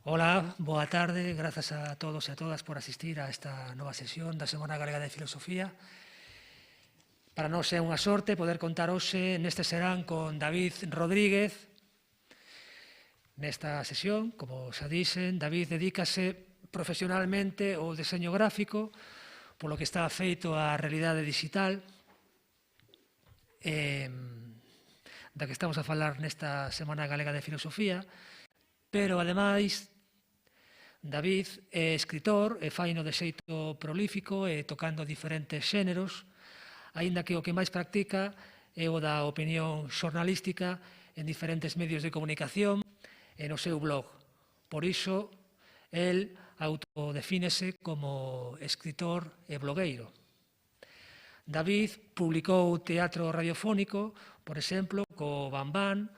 Ola, boa tarde, grazas a todos e a todas por asistir a esta nova sesión da Semana Galega de Filosofía. Para nós é unha sorte poder contar hoxe neste serán con David Rodríguez. Nesta sesión, como xa dixen, David dedícase profesionalmente ao deseño gráfico, polo que está feito a realidade digital, da que estamos a falar nesta Semana Galega de Filosofía, pero, ademais, David é escritor e faino de xeito prolífico e tocando diferentes xéneros, aínda que o que máis practica é o da opinión xornalística en diferentes medios de comunicación e no seu blog. Por iso, el autodefínese como escritor e blogueiro. David publicou teatro radiofónico, por exemplo, co Bambán,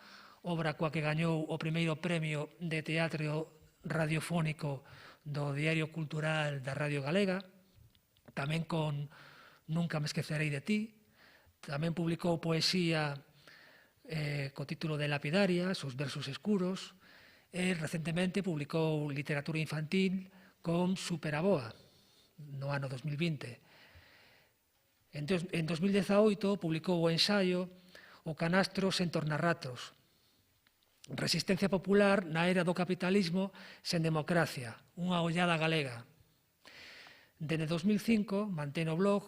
obra coa que gañou o primeiro premio de teatro radiofónico do Diario Cultural da Radio Galega, tamén con Nunca me esquecerei de ti. Tamén publicou poesía co título de Lapidarias, os versos escuros, e recentemente publicou literatura infantil con Superaboa, no ano 2020. En 2018 publicou o ensaio O canastro sen tornarratos, Resistencia popular na era do capitalismo sen democracia, unha ollada galega. Dende 2005 mantén o blog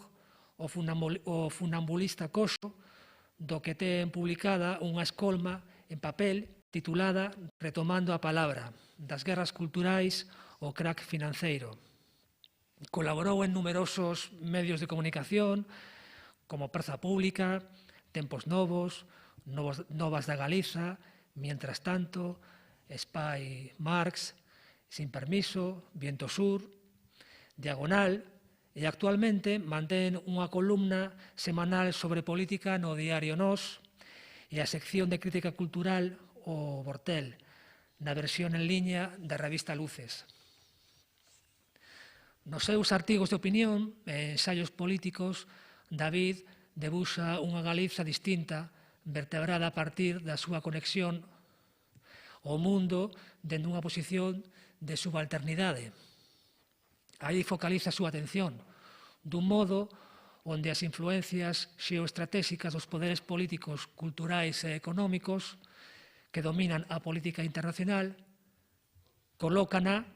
O Funambulista Coso, do que ten publicada unha escolma en papel titulada Retomando a palabra, das guerras culturais ao crack financeiro. Colaborou en numerosos medios de comunicación, como Praza Pública, Tempos Novos, Novas da Galiza, Mientras tanto, Spy Marx, Sin Permiso, Viento Sur, Diagonal, e actualmente mantén unha columna semanal sobre política no diario Nós e a sección de crítica cultural O Bortel, na versión en liña da revista Luces. Nos seus artigos de opinión e ensaios políticos, David debuxa unha Galiza distinta, vertebrada a partir da súa conexión ao mundo dende unha posición de subalternidade. Aí focaliza a súa atención, dun modo onde as influencias xeoestratégicas dos poderes políticos, culturais e económicos que dominan a política internacional colócana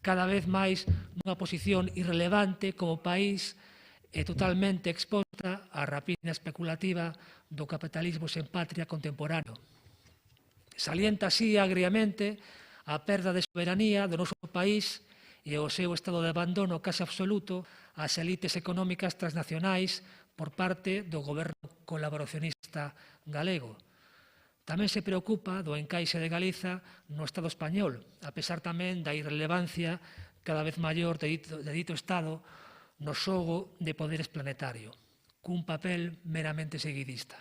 cada vez máis nunha posición irrelevante como país e totalmente exposta á rapina especulativa do capitalismo sen patria contemporáneo. Salienta así agriamente a perda de soberanía do noso país e o seu estado de abandono case absoluto ás elites económicas transnacionais por parte do goberno colaboracionista galego. Tamén se preocupa do encaixe de Galiza no Estado español, a pesar tamén da irrelevancia cada vez maior de dito Estado no xogo de poderes planetario, cun papel meramente seguidista.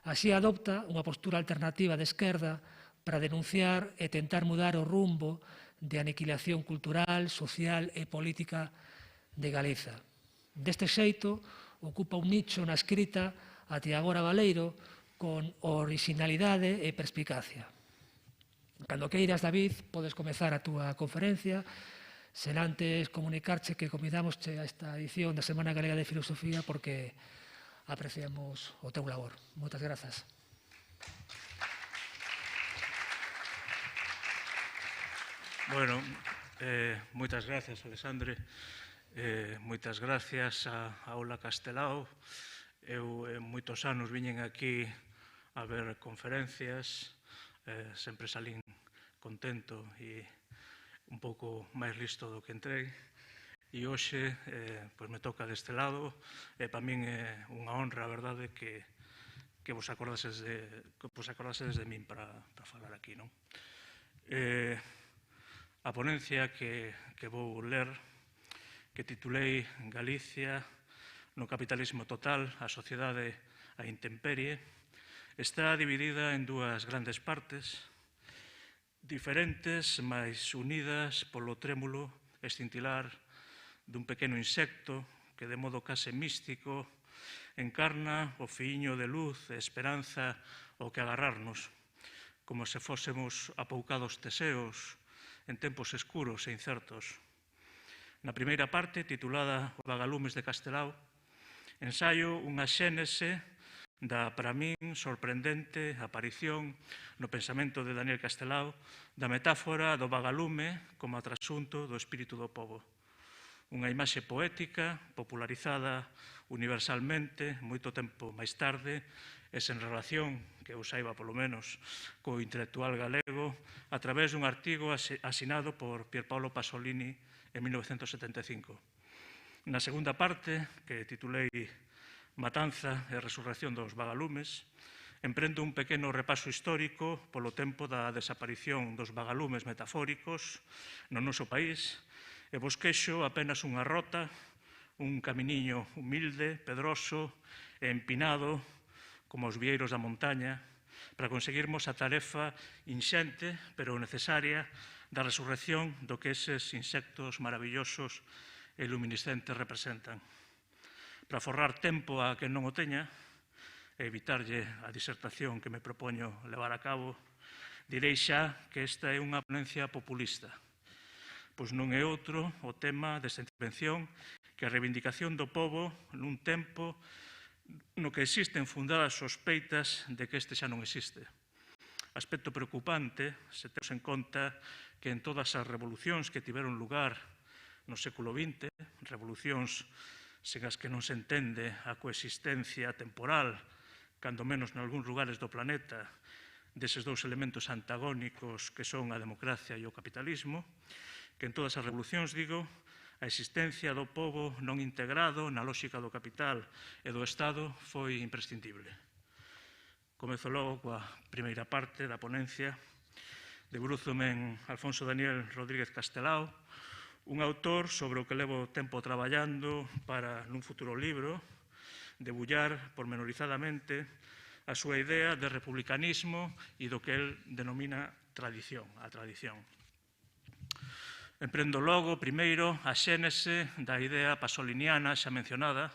Así adopta unha postura alternativa de esquerda para denunciar e tentar mudar o rumbo de aniquilación cultural, social e política de Galiza. Deste xeito, ocupa un nicho na escrita até agora baleiro con originalidade e perspicacia. Cando queiras, David, podes comezar a túa conferencia, sen antes comunicarche que convidámosche a esta edición da Semana Galega de Filosofía porque apreciamos o teu labor. Moitas grazas. Bueno, moitas gracias, Alexandre. Moitas gracias a Aula Castelao. Eu moitos anos viñen aquí a ver conferencias, sempre salín contento e un pouco máis listo do que entrei. E hoxe me toca deste lado, e para min é unha honra, a verdade, que vos acordasedes de min para falar aquí, non? A ponencia que vou ler, que titulei Galicia no capitalismo total, a sociedade a intemperie, está dividida en dúas grandes partes, diferentes, mais unidas polo trémulo escintilar dun pequeno insecto que de modo case místico encarna o fiiño de luz e esperanza ao que agarrarnos, como se fósemos apoucados teseos en tempos escuros e incertos. Na primeira parte, titulada Os vagalumes de Castelao, ensaio unha xénese da, para min, sorprendente aparición no pensamento de Daniel Castelao da metáfora do vagalume como trasunto do espírito do pobo. Unha imaxe poética, popularizada universalmente moito tempo máis tarde e sen relación, que eu saiba polo menos, co intelectual galego a través dun artigo asinado por Pierpaolo Pasolini en 1975. Na segunda parte, que titulei Matanza e resurrección dos vagalumes, emprendo un pequeno repaso histórico polo tempo da desaparición dos vagalumes metafóricos no noso país e bosquexo apenas unha rota, un caminiño humilde, pedroso e empinado, como os vieiros da montaña, para conseguirmos a tarefa inxente, pero necesaria, da resurrección do que eses insectos maravillosos e luminiscentes representan. Para forrar tempo a quen non o teña, e evitarlle a disertación que me propoño levar a cabo, direi xa que esta é unha ponencia populista, pois non é outro o tema desta intervención que a reivindicación do pobo nun tempo no que existen fundadas sospeitas de que este xa non existe. Aspecto preocupante se temos en conta que en todas as revolucións que tiveron lugar no século XX, revolucións sen as que non se entende a coexistencia temporal, cando menos nalgúns lugares do planeta, deses dous elementos antagónicos que son a democracia e o capitalismo, que en todas as revolucións, digo, a existencia do pobo non integrado na lógica do capital e do Estado foi imprescindible. Comezo logo coa primeira parte da ponencia. Debrúzome en Alfonso Daniel Rodríguez Castelao, un autor sobre o que levo tempo traballando para, nun futuro libro, debullar pormenorizadamente a súa idea de republicanismo e do que el denomina tradición, a tradición. Emprendo logo, primeiro, a xénese da idea pasoliniana xa mencionada,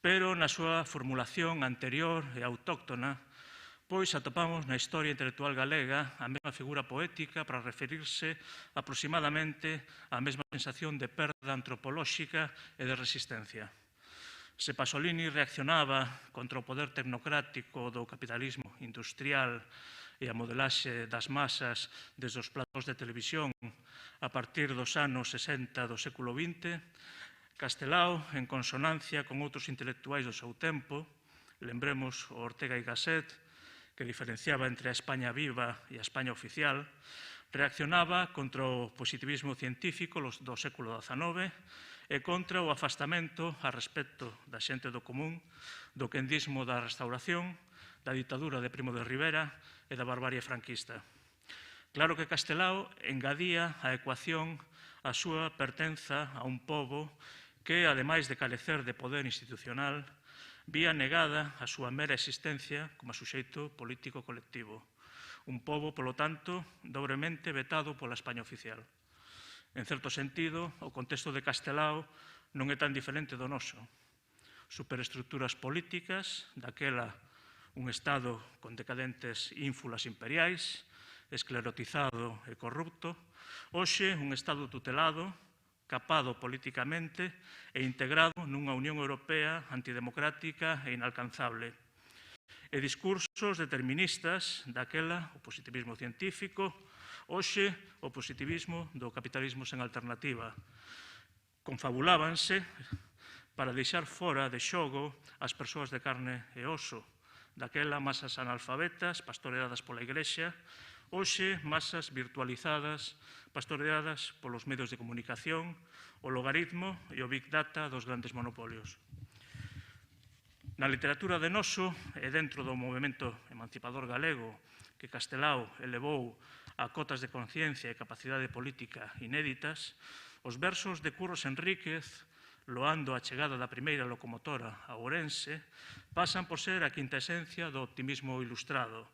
pero na súa formulación anterior e autóctona, pois atopamos na historia intelectual galega a mesma figura poética para referirse aproximadamente á mesma sensación de perda antropolóxica e de resistencia. Se Pasolini reaccionaba contra o poder tecnocrático do capitalismo industrial e a modelaxe das masas desde os platos de televisión a partir dos anos 60 do século XX, Castelao, en consonancia con outros intelectuais do seu tempo, lembremos o Ortega y Gasset, que diferenciaba entre a España viva e a España oficial, reaccionaba contra o positivismo científico do século XIX e contra o afastamento a respecto da xente do común, do quendismo da restauración, da ditadura de Primo de Rivera e da barbarie franquista. Claro que Castelao engadía a ecuación a súa pertenza a un pobo que, ademais de carecer de poder institucional, vía negada a súa mera existencia como suxeito político colectivo. Un pobo, polo tanto, dobremente vetado pola España oficial. En certo sentido, o contexto de Castelao non é tan diferente do noso. Superestructuras políticas, daquela un Estado con decadentes ínfulas imperiais, esclerotizado e corrupto, hoxe un Estado tutelado, capado políticamente e integrado nunha Unión Europea antidemocrática e inalcanzable. E discursos deterministas, daquela o positivismo científico, hoxe o positivismo do capitalismo sen alternativa. Confabulábanse para deixar fora de xogo as persoas de carne e oso, daquela masas analfabetas pastoreadas pola Igrexa, hoxe masas virtualizadas pastoreadas polos medios de comunicación, o logaritmo e o big data dos grandes monopolios. Na literatura de noso e dentro do movemento emancipador galego que Castelao elevou a cotas de conciencia e capacidade política inéditas, os versos de Curros Enríquez, loando a chegada da primeira locomotora a Ourense, pasan por ser a quinta esencia do optimismo ilustrado,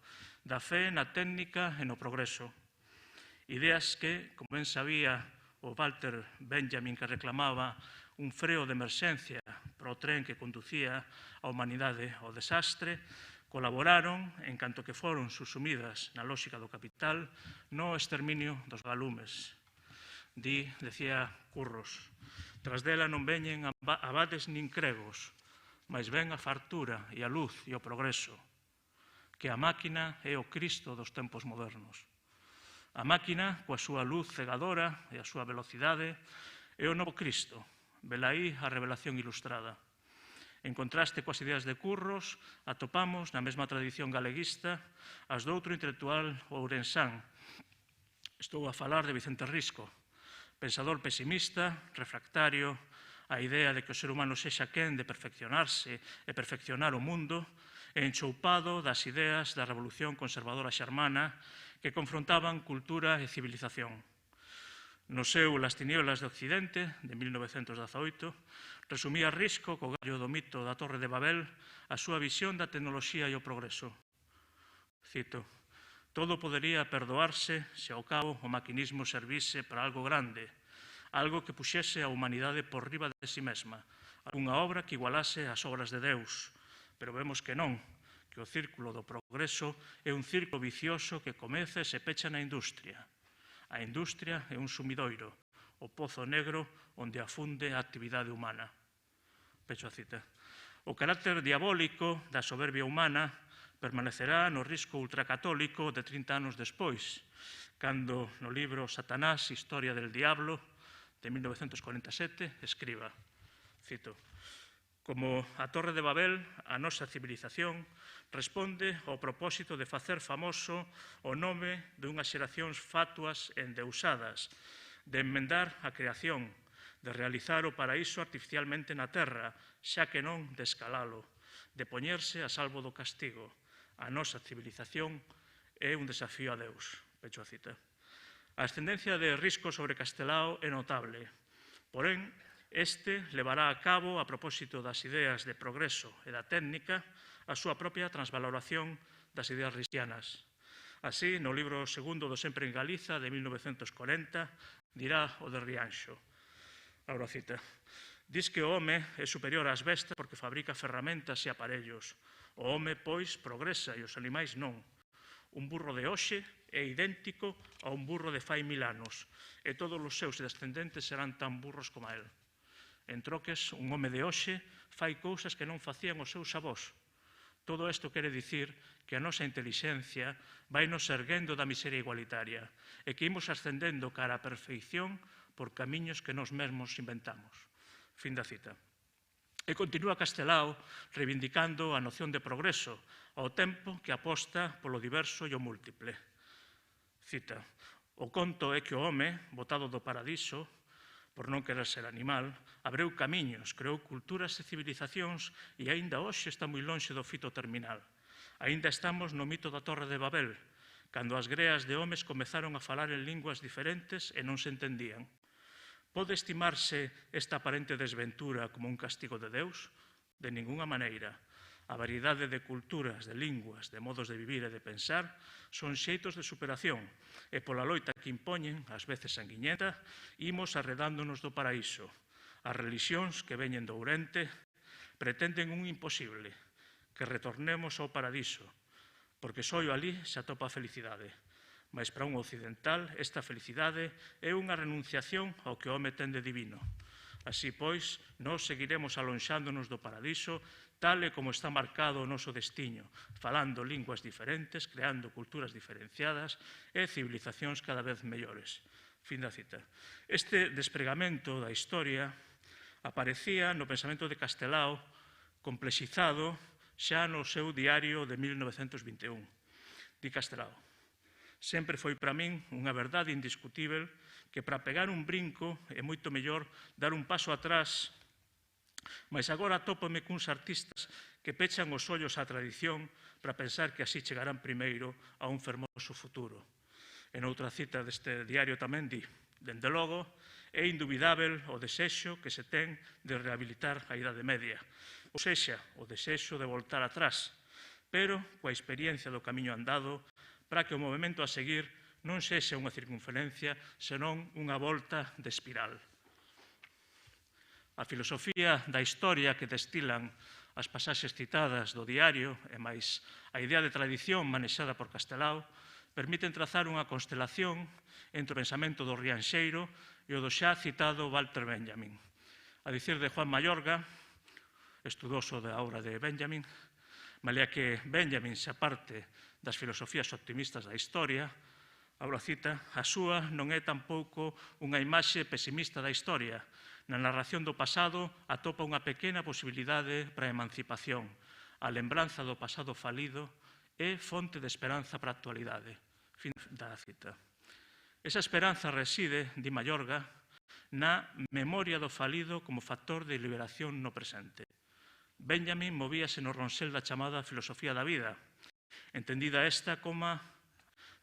da fe na técnica e no progreso. Ideas que, como ben sabía o Walter Benjamin, que reclamaba un freo de emerxencia para o tren que conducía a humanidade ao desastre, Colaboraron, en canto que foron subsumidas na lógica do capital, no exterminio dos galumes. Decía Curros, tras dela non veñen abades nin cregos, mais ven a fartura e a luz e o progreso, que a máquina é o Cristo dos tempos modernos. A máquina, coa súa luz cegadora e a súa velocidade, é o novo Cristo. Velaí a revelación ilustrada. En contraste coas ideas de Curros, atopamos na mesma tradición galeguista as do outro intelectual ourensán. Estou a falar de Vicente Risco, pensador pesimista, refractario, a idea de que o ser humano sexa quen de perfeccionarse e perfeccionar o mundo, e enchoupado das ideas da revolución conservadora xermana que confrontaban cultura e civilización. No seu Las tinieblas de Occidente, de 1918, resumía Risco, co gallo do mito da Torre de Babel, a súa visión da tecnoloxía e o progreso. Cito, todo podería perdoarse se ao cabo o maquinismo servise para algo grande, algo que puxese a humanidade por riba de si mesma, algunha obra que igualase as obras de Deus, pero vemos que non, que o círculo do progreso é un círculo vicioso que comeza e se pecha na industria. A industria é un sumidoiro, o pozo negro onde afunde a actividade humana. Pecho a cita. O carácter diabólico da soberbia humana permanecerá no risco ultracatólico de 30 anos despois, cando no libro Satanás, Historia del Diablo, de 1947, escriba, cito, como a Torre de Babel, a nosa civilización responde ao propósito de facer famoso o nome dunhas xeracións fatuas e endeusadas, de enmendar a creación, de realizar o paraíso artificialmente na terra, xa que non de escalalo, de poñerse a salvo do castigo. A nosa civilización é un desafío a Deus. Pecho a cita. A ascendencia de Risco sobre Castelao é notable, porén, este levará a cabo, a propósito das ideas de progreso e da técnica, a súa propia transvaloración das ideas riscianas. Así, no libro segundo do Sempre en Galiza, de 1940, dirá o de Rianxo. Ahora cita. Diz que o home é superior ás bestas porque fabrica ferramentas e aparellos. O home, pois, progresa e os animais non. Un burro de hoxe é idéntico a un burro de fai 1000 anos e todos os seus descendentes serán tan burros como el. En troques, un home de hoxe fai cousas que non facían os seus avós. Todo isto quere dicir que a nosa intelixencia vai nos erguendo da miseria igualitaria e que imos ascendendo cara á perfeición por camiños que nós mesmos inventamos. Fin da cita. E continúa Castelao reivindicando a noción de progreso ao tempo que aposta polo diverso e o múltiple. Cita. O conto é que o home, botado do paradiso, por non querer ser animal, abreu camiños, creou culturas e civilizacións e aínda hoxe está moi lonxe do fito terminal. Aínda estamos no mito da Torre de Babel, cando as greas de homes comezaron a falar en linguas diferentes e non se entendían. Pode estimarse esta aparente desventura como un castigo de Deus? De ninguna maneira. A variedade de culturas, de linguas, de modos de vivir e de pensar son xeitos de superación e pola loita que impoñen, ás veces sanguiñenta, imos arredándonos do paraíso. As relixións que veñen do Oriente pretenden un imposible, que retornemos ao paradiso, porque só alí se atopa a felicidade. Mas para un occidental esta felicidade é unha renunciación ao que o home ten de divino. Así, pois, nós seguiremos alonxándonos do paradiso tal e como está marcado o noso destiño, falando linguas diferentes, creando culturas diferenciadas e civilizacións cada vez mellores. Fin da cita. Este despregamento da historia aparecía no pensamento de Castelao complexizado xa no seu diario de 1921. Di Castelao. Sempre foi para min unha verdade indiscutível que para pegar un brinco é moito mellor dar un paso atrás, mas agora atópome cuns artistas que pechan os ollos á tradición para pensar que así chegarán primeiro a un fermoso futuro. En outra cita deste diario tamén di, dende logo, é indubidável o desexo que se ten de rehabilitar a Idade Media, ou sexa, o desexo de voltar atrás, pero coa experiencia do camiño andado para que o movimento a seguir non sexa unha circunferencia, senón unha volta de espiral. A filosofía da historia que destilan as pasaxes citadas do diario e máis a idea de tradición manexada por Castelao permiten trazar unha constelación entre o pensamento do Rianxeiro e o do xa citado Walter Benjamin. A dicir de Juan Mayorga, estudoso da obra de Benjamin, malia que Benjamin se aparte das filosofías optimistas da historia, abro a cita, a súa non é tampouco unha imaxe pesimista da historia. Na narración do pasado atopa unha pequena posibilidade para a emancipación. A lembranza do pasado falido é fonte de esperanza para a actualidade. Fin da cita. Esa esperanza reside, di Mayorga, na memoria do falido como factor de liberación no presente. Benjamin movíase no ronsel da chamada filosofía da vida, entendida esta como,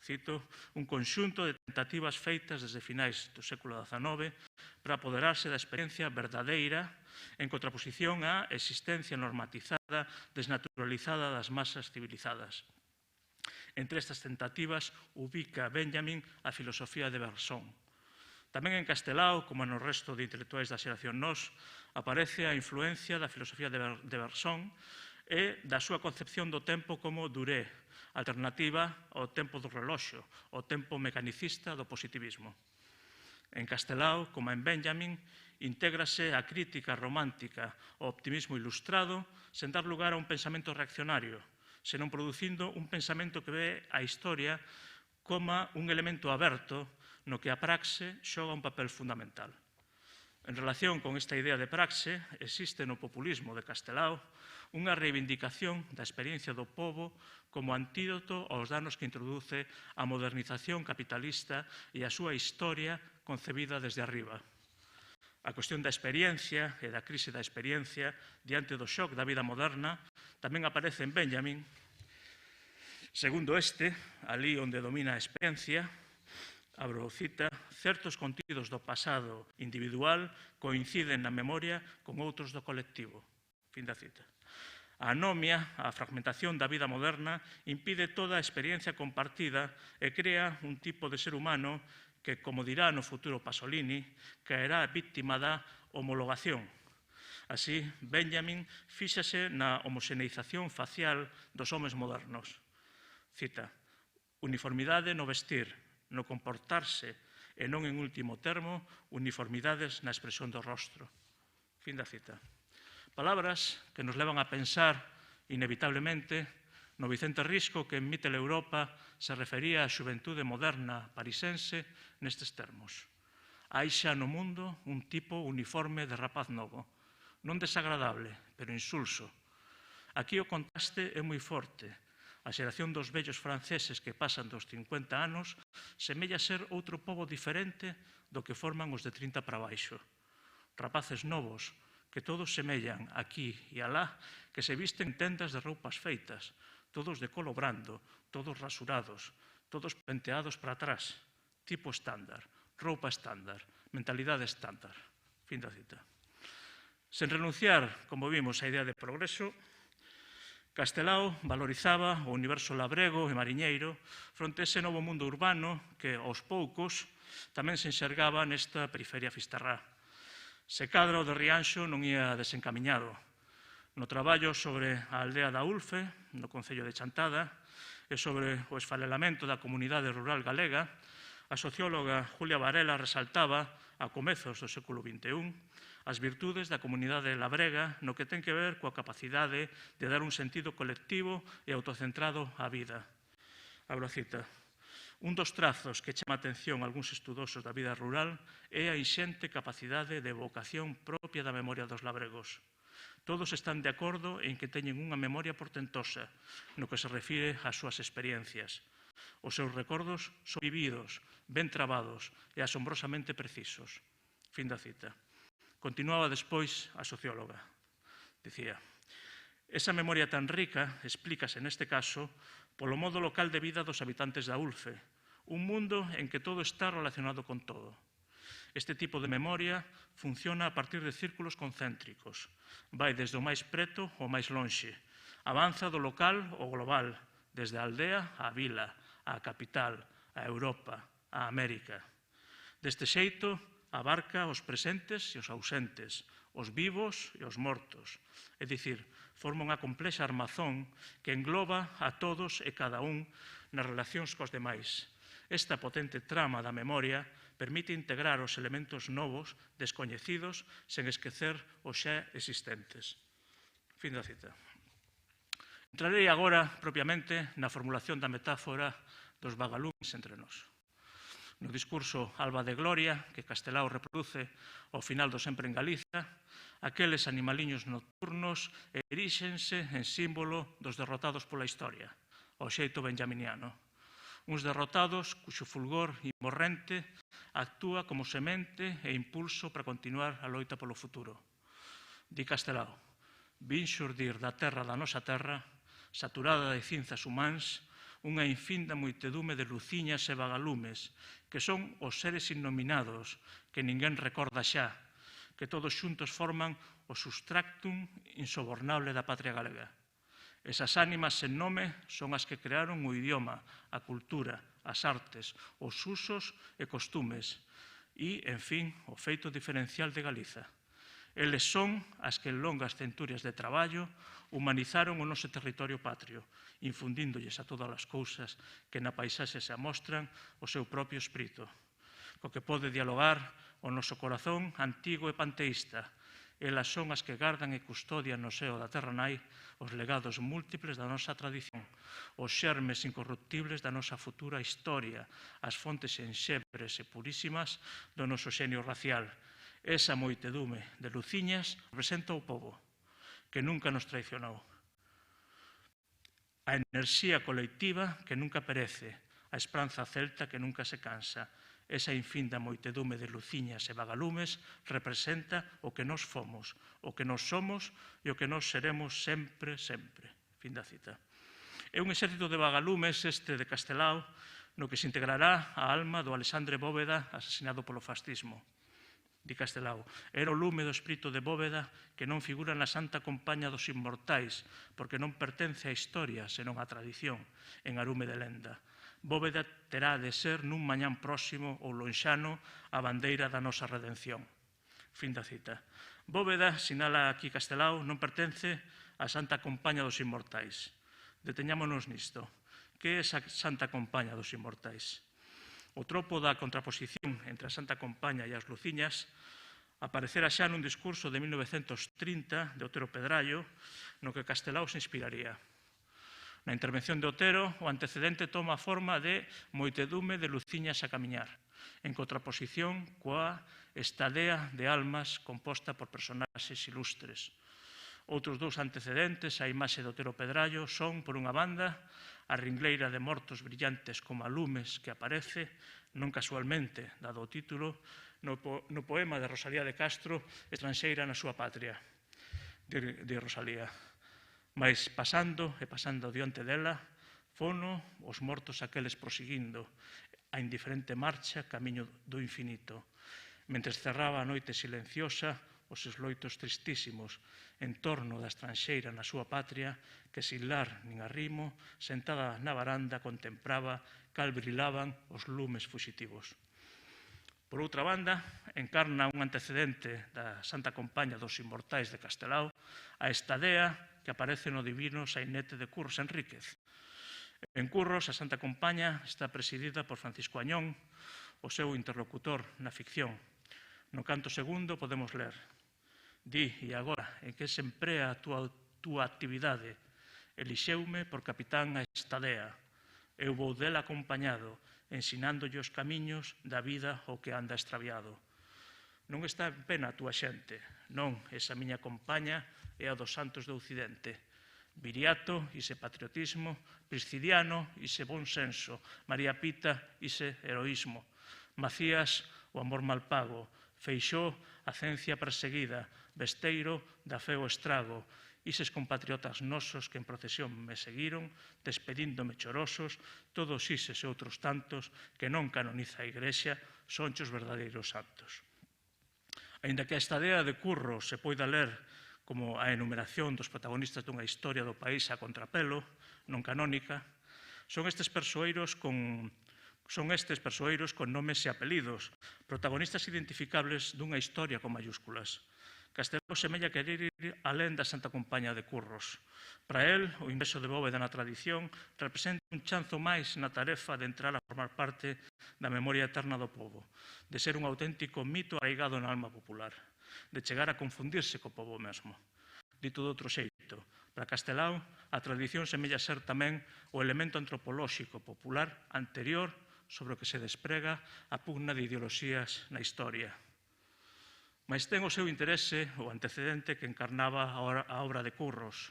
cito, un conxunto de tentativas feitas desde finais do século XIX para apoderarse da experiencia verdadeira en contraposición á existencia normatizada, desnaturalizada das masas civilizadas. Entre estas tentativas ubica Benjamin a filosofía de Bergson. Tamén en Castelao, como no resto de intelectuais da xeración Nós, aparece a influencia da filosofía de Bergson e da súa concepción do tempo como duré, alternativa ao tempo do reloxo, ao tempo mecanicista do positivismo. En Castelao, como en Benjamin, intégrase a crítica romántica ao optimismo ilustrado sen dar lugar a un pensamento reaccionario, senón producindo un pensamento que ve a historia como un elemento aberto no que a praxe xoga un papel fundamental. En relación con esta idea de praxe, existe no populismo de Castelao unha reivindicación da experiencia do pobo como antídoto aos danos que introduce a modernización capitalista e a súa historia concebida desde arriba. A cuestión da experiencia e da crise da experiencia diante do shock da vida moderna tamén aparece en Benjamin. Segundo este, ali onde domina a experiencia, abro cita, certos contidos do pasado individual coinciden na memoria con outros do colectivo. Fin da cita. A anomia, a fragmentación da vida moderna, impide toda a experiencia compartida e crea un tipo de ser humano que, como dirá no futuro Pasolini, caerá víctima da homologación. Así, Benjamin fíxase na homoxeneización facial dos homes modernos. Cita, uniformidade no vestir, no comportarse e non en último termo, uniformidades na expresión do rostro. Fin da cita. Palabras que nos levan a pensar, inevitablemente, no Vicente Risco que en Mittel Europa se refería á xuventude moderna parisense nestes termos. Hai xa no mundo un tipo uniforme de rapaz novo, non desagradable, pero insulso. Aquí o contraste é moi forte. A xeración dos vellos franceses que pasan dos 50 anos semella ser outro pobo diferente do que forman os de 30 para baixo. Rapaces novos que todos semellan aquí e alá, que se visten tendas de roupas feitas, todos de colo brando, todos rasurados, todos penteados para atrás, tipo estándar, roupa estándar, mentalidade estándar. Fin da cita. Sen renunciar, como vimos, á idea de progreso, Castelao valorizaba o universo labrego e mariñeiro fronte a ese novo mundo urbano que, aos poucos, tamén se enxergaba nesta periferia fisterrá. Se cadra o de Rianxo non ia desencamiñado. No traballo sobre a aldea da Ulfe, no concello de Chantada, e sobre o esfalelamento da comunidade rural galega, a socióloga Julia Varela resaltaba, a comezos do século XXI, as virtudes da comunidade labrega no que ten que ver coa capacidade de dar un sentido colectivo e autocentrado á vida. Abro a cita. Un dos trazos que chama a atención a algúns estudosos da vida rural é a inxente capacidade de evocación propia da memoria dos labregos. Todos están de acordo en que teñen unha memoria portentosa no que se refire ás súas experiencias. Os seus recordos son vividos, ben trabados e asombrosamente precisos. Fin da cita. Continuaba despois a socióloga. Dicía, esa memoria tan rica explícase neste caso polo modo local de vida dos habitantes da Ulfe, un mundo en que todo está relacionado con todo. Este tipo de memoria funciona a partir de círculos concéntricos. Vai desde o máis preto ao máis lonxe. Avanza do local ao global, desde a aldea á vila, á capital, á Europa, á América. Deste xeito, abarca os presentes e os ausentes, os vivos e os mortos. É dicir, forma unha complexa armazón que engloba a todos e cada un nas relacións cos demais. Esta potente trama da memoria permite integrar os elementos novos, descoñecidos, sen esquecer os xa existentes. Fin da cita. Entrarei agora, propiamente, na formulación da metáfora dos vagalumes entre nós. No discurso Alba de Gloria, que Castelao reproduce ao final do Sempre en Galiza, aqueles animaliños nocturnos eríxense en símbolo dos derrotados pola historia, ao xeito benjaminiano. Uns derrotados cuxo fulgor imorrente actúa como semente e impulso para continuar a loita polo futuro. Di Castelao, vin xurdir da terra da nosa terra, saturada de cinzas humáns, unha infinda moitedume de luciñas e vagalumes, que son os seres innominados, que ninguén recorda xa, que todos xuntos forman o substractum insobornable da patria galega. Esas ánimas sen nome son as que crearon o idioma, a cultura, as artes, os usos e costumes e, en fin, o feito diferencial de Galiza. Eles son as que en longas centurias de traballo humanizaron o noso territorio patrio, infundíndolles a todas as cousas que na paisaxe se amostran o seu propio espírito, co que pode dialogar o noso corazón antigo e panteísta. Elas son as que gardan e custodian no seo da terra nai os legados múltiples da nosa tradición, os xermes incorruptibles da nosa futura historia, as fontes enxebres e purísimas do noso xenio racial. Esa moitedume de luciñas representa o pobo, que nunca nos traicionou. A enerxía colectiva que nunca perece, a esperanza celta que nunca se cansa. Esa infinda moitedume de luciñas e vagalumes representa o que nós fomos, o que nós somos e o que nós seremos sempre, sempre. Fin da cita. É un exército de vagalumes este de Castelao no que se integrará a alma do Alexandre Bóveda asesinado polo fascismo. Di Castelao, era o lume do espírito de Bóveda que non figura na Santa Compaña dos Inmortais, porque non pertence á historia, senón á tradición, en arume de lenda. Bóveda terá de ser nun mañán próximo ou lonxano a bandeira da nosa redención. Fin da cita. Bóveda, sinala aquí Castelao, non pertence á Santa Compaña dos Inmortais. Deteñámonos nisto. Que é esa Santa Compaña dos Inmortais? O tropo da contraposición entre a Santa Compaña e as luciñas aparecera xa nun discurso de 1930 de Otero Pedrallo, no que Castelao se inspiraría. Na intervención de Otero, o antecedente toma a forma de moitedume de luciñas a camiñar, en contraposición coa estadea de almas composta por personaxes ilustres. Outros dous antecedentes á imaxe de Otero Pedrallo son, por unha banda, a ringleira de mortos brillantes como lumes que aparece, non casualmente, dado o título, no poema de Rosalía de Castro, Estranxeira na súa patria, de Rosalía. Mais pasando e pasando diante dela, fono os mortos aqueles prosiguindo a indiferente marcha camiño do infinito, mentres cerraba a noite silenciosa os esloitos tristísimos en torno da estranxeira na súa patria que sin lar nin arrimo, sentada na varanda, contemplaba cal brilaban os lumes fuxitivos. Por outra banda, encarna un antecedente da Santa Compaña dos Inmortais de Castelao a estadea que aparece no divino sainete de Curros Enríquez. En Curros, a Santa Compaña está presidida por Francisco Añón, o seu interlocutor na ficción. No canto segundo podemos ler: Di, e agora, en que se emprea a túa actividade? Elixeume por capitán a estadea. Eu vou dela acompañado, ensinándolle os camiños da vida ao que anda extraviado. Non está en pena a túa xente, non, esa miña compaña é a dos santos do Occidente. Viriato, ise patriotismo, Priscidiano, ise bon senso, María Pita, ise heroísmo, Macías, o amor mal pago, Feixó, a cencia perseguida, Besteiro, da fe o estrago, ises compatriotas nosos que en procesión me seguiron, despedíndome chorosos, todos ises e outros tantos que non canoniza a Igrexa, son os verdadeiros santos. Aínda que a estadea de Curros se poida ler como a enumeración dos protagonistas dunha historia do país a contrapelo, non canónica, son estes persoeiros con nomes e apelidos, protagonistas identificables dunha historia con mayúsculas. Castelao semella querer ir alén da Santa Compaña de Curros. Para el, o inverso de Bóveda na tradición representa un chanzo máis na tarefa de entrar a formar parte da memoria eterna do pobo, de ser un auténtico mito arraigado na alma popular, de chegar a confundirse co pobo mesmo. Dito de outro xeito, para Castelao, a tradición semella ser tamén o elemento antropolóxico popular anterior sobre o que se desprega a pugna de ideoloxías na historia. Mais ten o seu interese o antecedente que encarnaba a obra de Curros.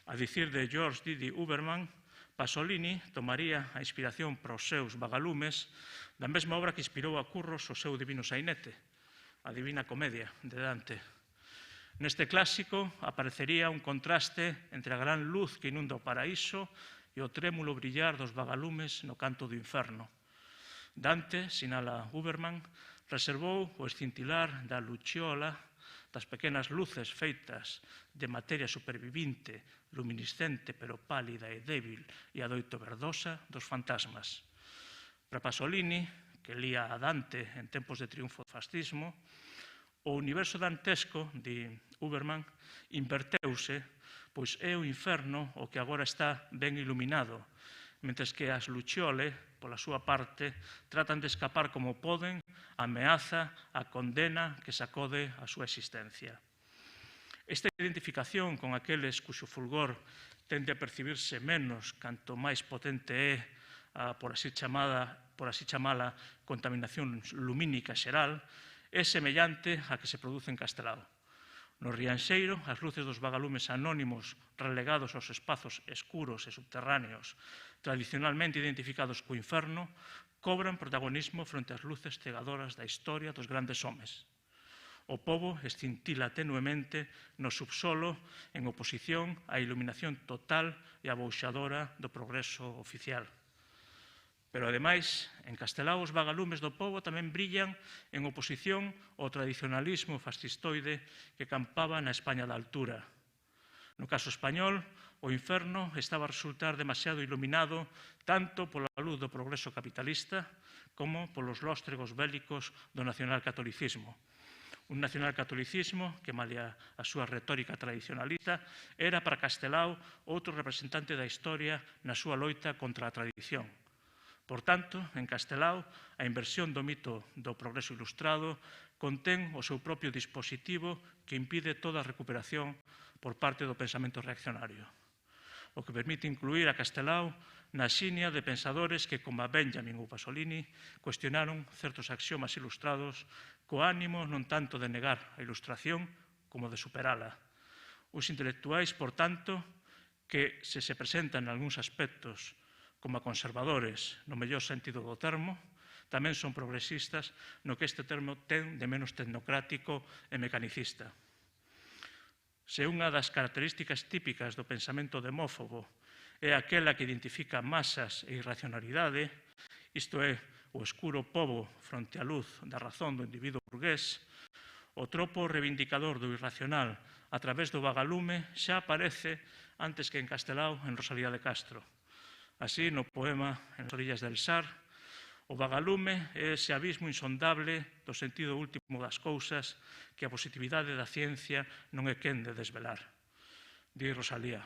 A dicir de George Didi Uberman, Pasolini tomaría a inspiración para os seus vagalumes da mesma obra que inspirou a Curros o seu Divino Sainete, a Divina Comedia de Dante. Neste clásico aparecería un contraste entre a gran luz que inunda o paraíso e o trémulo brillar dos vagalumes no canto do inferno. Dante, sinala Uberman, reservou o escintilar da lucciola, das pequenas luces feitas de materia supervivinte, luminiscente pero pálida e débil e adoito verdosa dos fantasmas. Para Pasolini, que lía a Dante en tempos de triunfo do fascismo, o universo dantesco, di Uberman, inverteuse, pois é o inferno o que agora está ben iluminado, mentres que as lucciole, pola súa parte, tratan de escapar como poden a ameaza, a condena que sacode a súa existencia. Esta identificación con aqueles cuxo fulgor tende a percibirse menos canto máis potente é a, por así chamala, contaminación lumínica xeral, é semellante a que se produce en Castelao. No Rianxeiro, as luces dos vagalumes anónimos relegados aos espazos escuros e subterráneos tradicionalmente identificados co inferno, cobran protagonismo fronte ás luces cegadoras da historia dos grandes homes. O pobo escintila tenuemente no subsolo en oposición á iluminación total e abouxadora do progreso oficial. Pero, ademais, en Castelao os vagalumes do pobo tamén brillan en oposición ao tradicionalismo fascistoide que campaba na España da altura. No caso español, o inferno estaba a resultar demasiado iluminado tanto pola luz do progreso capitalista como polos lóstregos bélicos do nacionalcatolicismo. Un nacionalcatolicismo que, malia a súa retórica tradicionalista, era para Castelao outro representante da historia na súa loita contra a tradición. Por tanto, en Castelao, a inversión do mito do progreso ilustrado contén o seu propio dispositivo que impide toda a recuperación por parte do pensamento reaccionario, o que permite incluir a Castelao na xinia de pensadores que, como a Benjamin ou Pasolini, cuestionaron certos axiomas ilustrados co ánimo non tanto de negar a ilustración como de superala. Os intelectuais, por tanto, que se presentan en algúns aspectos como a conservadores, no mellor sentido do termo, tamén son progresistas no que este termo ten de menos tecnocrático e mecanicista. Se unha das características típicas do pensamento demófobo é aquela que identifica masas e irracionalidade, isto é, o escuro pobo fronte á luz da razón do individuo burgués, o tropo reivindicador do irracional a través do vagalume xa aparece antes que en Castelao en Rosalía de Castro. Así, no poema En as orillas del Sar, o vagalume é ese abismo insondable do sentido último das cousas que a positividade da ciencia non é quen de desvelar. Di Rosalía,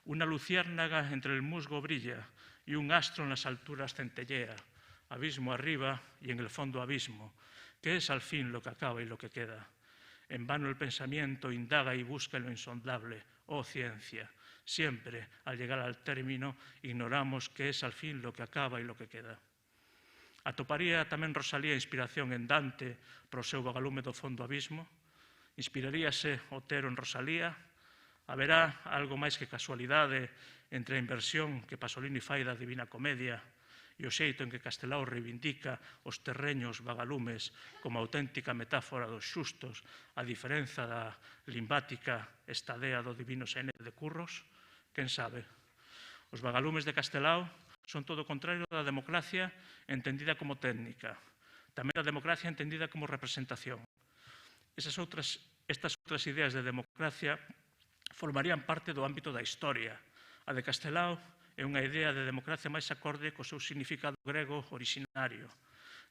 una luciérnaga entre el musgo brilla y un astro en las alturas centellea, abismo arriba y en el fondo abismo, que es al fin lo que acaba y lo que queda. En vano el pensamiento indaga y busca en lo insondable, oh ciencia. Siempre, al llegar al término, ignoramos qué es al fin lo que acaba y lo que queda. Atoparía tamén Rosalía inspiración en Dante para o seu vagalume do fondo abismo? Inspiraríase Otero en Rosalía? Haberá algo máis que casualidade entre a inversión que Pasolini fai da Divina Comedia e o xeito en que Castelao reivindica os terreños vagalumes como auténtica metáfora dos xustos, a diferenza da limbática estadea do Divino Sainete de Curros? Quen sabe? Os vagalumes de Castelao son todo o contrario da democracia entendida como técnica, tamén da democracia entendida como representación. Estas outras ideas de democracia formarían parte do ámbito da historia. A de Castelao é unha idea de democracia máis acorde co seu significado grego originario.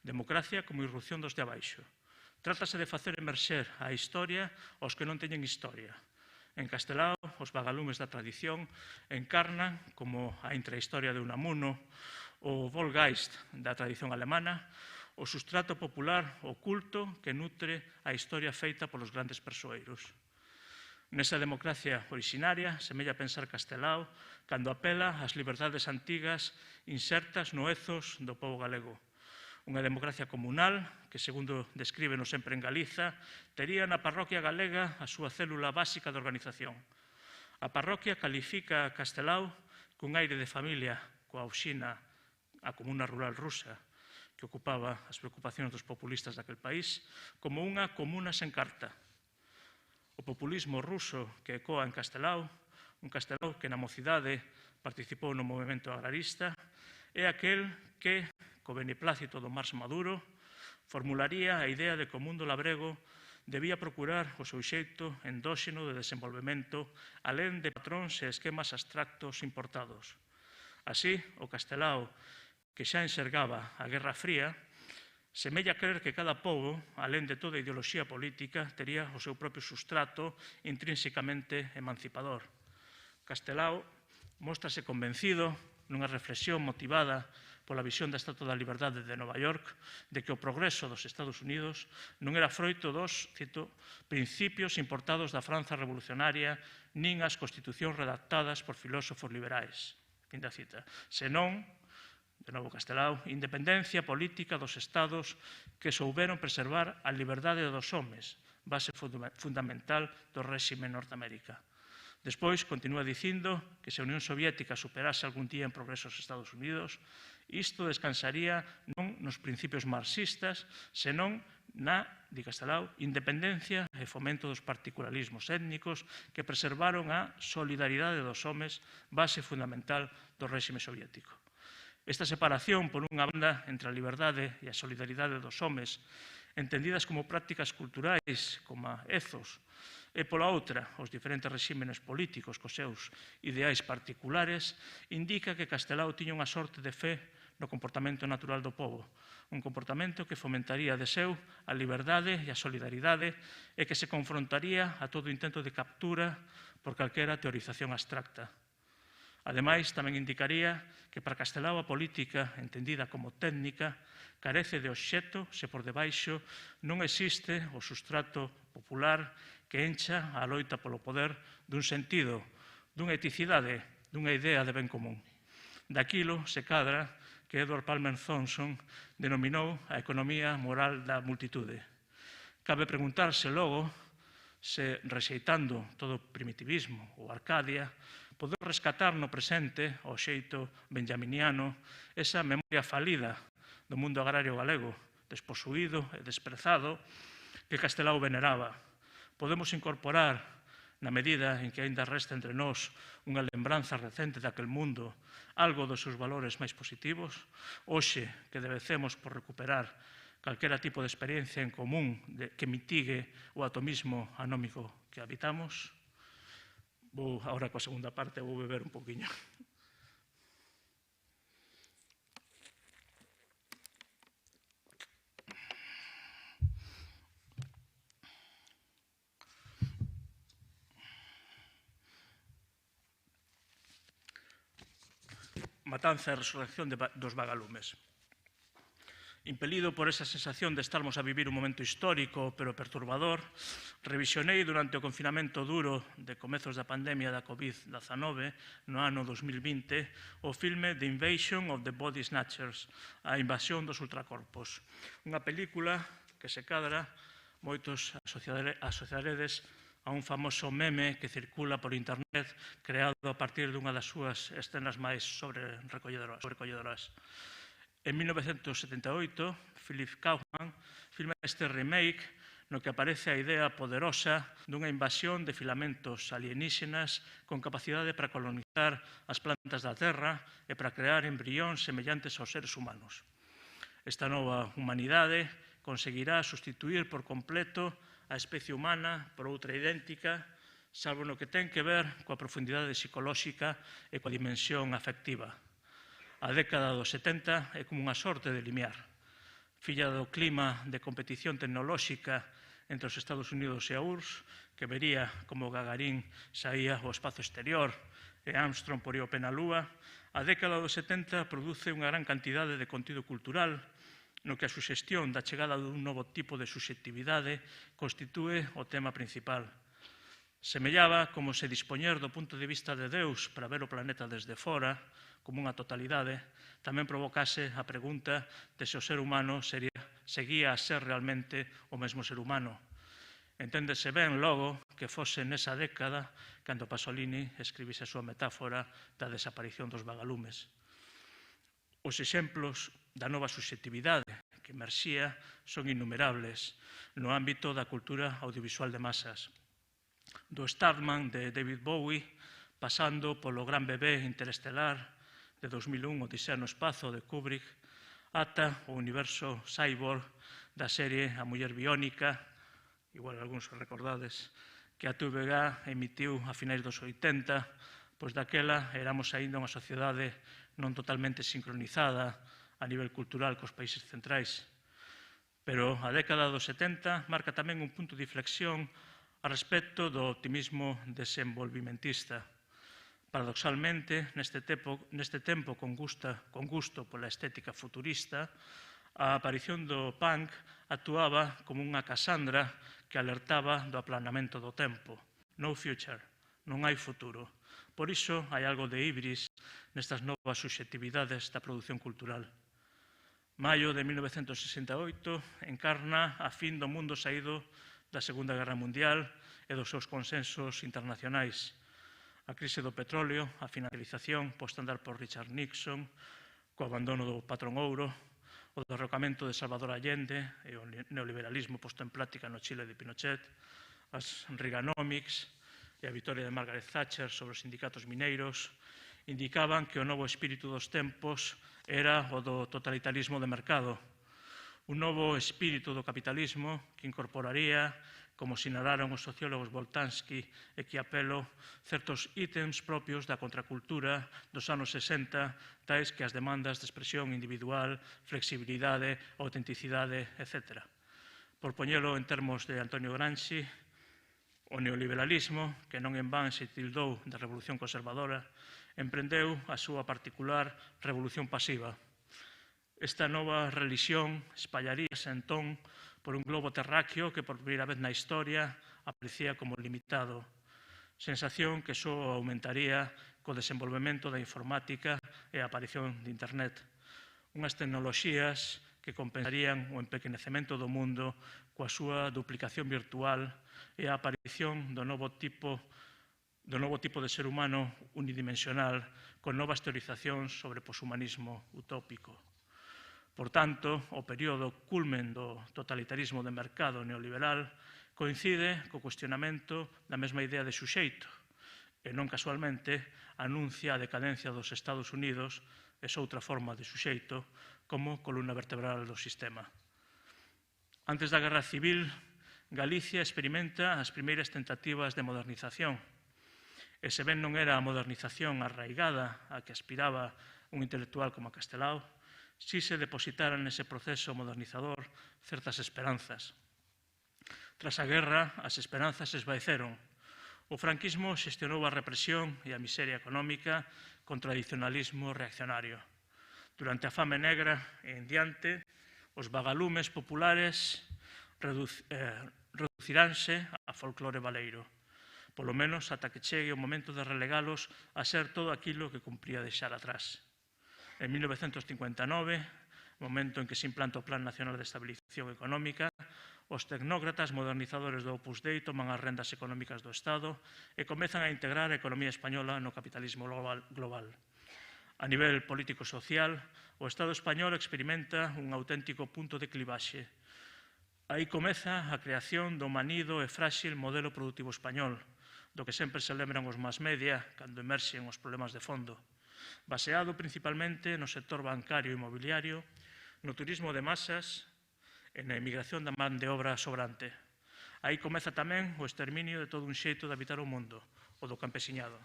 Democracia como irrupción dos de abaixo. Trátase de facer emerxer a historia aos que non teñen historia. En Castelao, os vagalumes da tradición encarnan, como a intrahistoria de Unamuno, o Volksgeist da tradición alemana, o sustrato popular oculto que nutre a historia feita polos grandes persoeiros. Nesa democracia orixinaria, semella pensar Castelao cando apela ás liberdades antigas insertas no ethos do pobo galego. Unha democracia comunal que, segundo descríbeno sempre en Galiza, tería na parroquia galega a súa célula básica de organización. A parroquia califica a Castelao cun aire de familia coa Auxina, a comuna rural rusa, que ocupaba as preocupacións dos populistas daquel país, como unha comuna sen carta. O populismo ruso que ecoa en Castelao, un Castelao que na mocidade participou no movimento agrarista, é aquel que, co beneplácito do Marx Maduro, formularía a idea de que o mundo labrego debía procurar o seu xeito endóxeno de desenvolvemento alén de patróns e esquemas abstractos importados. Así, o Castelao, que xa enxergaba a Guerra Fría, semella crer que cada pobo, alén de toda ideoloxía política, tería o seu propio sustrato intrínsecamente emancipador. Castelao móstrase convencido nunha reflexión motivada pola visión da Estatua da Liberdade de Nova York de que o progreso dos Estados Unidos non era froito dos, cito, principios importados da Franza revolucionaria nin as constitucións redactadas por filósofos liberais, fin da cita, senón, de novo Castelao, independencia política dos Estados que souberon preservar a liberdade dos homes, base fundamental do réxime Norteamérica. Despois, continúa dicindo que se a Unión Soviética superase algún día en progreso os Estados Unidos, isto descansaría non nos principios marxistas, senón na, di Castelao, independencia e fomento dos particularismos étnicos que preservaron a solidaridade dos homes, base fundamental do réxime soviético. Esta separación, por unha banda, entre a liberdade e a solidaridade dos homes, entendidas como prácticas culturais, como ethos, e pola outra, os diferentes rexímenes políticos cos seus ideais particulares, indica que Castelao tiña unha sorte de fe no comportamento natural do pobo, un comportamento que fomentaría de seu a liberdade e a solidaridade e que se confrontaría a todo intento de captura por calquera teorización abstracta. Ademais, tamén indicaría que para Castelao a política, entendida como técnica, carece de obxecto se por debaixo non existe o sustrato popular que encha a loita polo poder dun sentido, dunha eticidade, dunha idea de ben común. Daquilo se cadra que Edward Palmer Thompson denominou a economía moral da multitude. Cabe preguntarse logo se, rexeitando todo primitivismo ou Arcadia, poder rescatar no presente, ao xeito benjaminiano, esa memoria falida do mundo agrario galego, desposuído e desprezado, que Castelao veneraba. Podemos incorporar, na medida en que aínda resta entre nós unha lembranza recente daquel mundo, algo dos seus valores máis positivos, hoxe que debecemos por recuperar calquera tipo de experiencia en común que mitigue o atomismo anómico que habitamos. Vou agora coa segunda parte, vou beber un poquinho. Matanza e resurrección dos vagalumes. Impelido por esa sensación de estarmos a vivir un momento histórico pero perturbador, revisionei durante o confinamento duro de comezos da pandemia da COVID-19 no ano 2020 o filme The Invasion of the Body Snatchers, a invasión dos ultracorpos, unha película que se cadra, moitos asociaredes a un famoso meme que circula por internet creado a partir dunha das súas escenas máis sobrecolledoras. En 1978, Philip Kaufman filma este remake no que aparece a idea poderosa dunha invasión de filamentos alienígenas con capacidade para colonizar as plantas da Terra e para crear embrións semellantes aos seres humanos. Esta nova humanidade conseguirá sustituir por completo a especie humana por outra idéntica, salvo no que ten que ver coa profundidade psicolóxica e coa dimensión afectiva. A década dos 70 é como unha sorte de limiar. filla do clima de competición tecnolóxica entre os Estados Unidos e a URSS, que vería como Gagarin saía ao espazo exterior e Armstrong poría o pé na Lúa, a década dos 70 produce unha gran cantidade de contido cultural no que a suxestión da chegada dun novo tipo de subxectividade constitúe o tema principal. Semellaba como se dispoñer do punto de vista de Deus para ver o planeta desde fora, como unha totalidade, tamén provocase a pregunta de se o ser humano seguía a ser realmente o mesmo ser humano. Enténdese ben, logo, que fose nesa década cando Pasolini escribise a súa metáfora da desaparición dos vagalumes. Os exemplos da nova subxectividade que emerxía son innumerables no ámbito da cultura audiovisual de masas. Do Starman de David Bowie, pasando polo gran bebé interestelar de 2001, Odisea no espazo de Kubrick, ata o universo cyborg da serie A Muller Biónica, igual algúns recordades, que a TVG emitiu a finais dos 80, pois daquela éramos aínda unha sociedade non totalmente sincronizada a nivel cultural cos países centrais. Pero a década dos 70 marca tamén un punto de inflexión a respecto do optimismo desenvolvimentista. Paradoxalmente, neste tempo con gusto pola estética futurista, a aparición do punk actuaba como unha Cassandra que alertaba do aplanamento do tempo. No future, non hai futuro. Por iso hai algo de ibris nestas novas subxectividades da produción cultural. Maio de 1968 encarna a fin do mundo saído da Segunda Guerra Mundial e dos seus consensos internacionais. A crise do petróleo, a finalización posta a andar por Richard Nixon, co abandono do patrón ouro, o derrocamento de Salvador Allende e o neoliberalismo posto en práctica no Chile de Pinochet, as Reaganomics e a vitoria de Margaret Thatcher sobre os sindicatos mineiros, indicaban que o novo espírito dos tempos era o do totalitarismo de mercado, un novo espírito do capitalismo que incorporaría, como sinalaron os sociólogos Boltanski e Chiapello, certos ítems propios da contracultura dos anos 60, tais que as demandas de expresión individual, flexibilidade, autenticidade, etc. Por poñelo en termos de Antonio Gramsci, o neoliberalismo, que non en van se tildou de revolución conservadora, emprendeu a súa particular revolución pasiva. Esta nova religión espallaríase entón por un globo terráqueo que por primeira vez na historia aparecía como limitado, sensación que só aumentaría co desenvolvemento da informática e a aparición de Internet, unhas tecnoloxías que compensarían o empequenecemento do mundo coa súa duplicación virtual e a aparición do novo tipo de ser humano unidimensional con novas teorizacións sobre poshumanismo utópico. Por tanto, o período culmen do totalitarismo de mercado neoliberal coincide co cuestionamento da mesma idea de suxeito e non casualmente anuncia a decadencia dos Estados Unidos e outra forma de suxeito como columna vertebral do sistema. Antes da Guerra Civil, Galicia experimenta as primeiras tentativas de modernización e se ben non era a modernización arraigada a que aspiraba un intelectual como Castelao, si se depositaran nese proceso modernizador certas esperanzas. Tras a guerra, as esperanzas esvaeceron. O franquismo xestionou a represión e a miseria económica con tradicionalismo reaccionario. Durante a fame negra e en diante, os vagalumes populares reduciránse a folclore baleiro, polo menos ata que chegue o momento de relegalos a ser todo aquilo que cumpría deixar atrás. En 1959, momento en que se implanta o Plan Nacional de Estabilización Económica, os tecnócratas modernizadores do Opus Dei toman as rendas económicas do Estado e comezan a integrar a economía española no capitalismo global. A nivel político-social, o Estado español experimenta un auténtico punto de clivaxe. Aí comeza a creación do manido e frágil modelo productivo español, do que sempre se lembran os mass media cando emerxen os problemas de fondo, baseado principalmente no sector bancario e inmobiliario, no turismo de masas e na emigración da man de obra sobrante. Aí comeza tamén o exterminio de todo un xeito de habitar o mundo, o do campesiñado.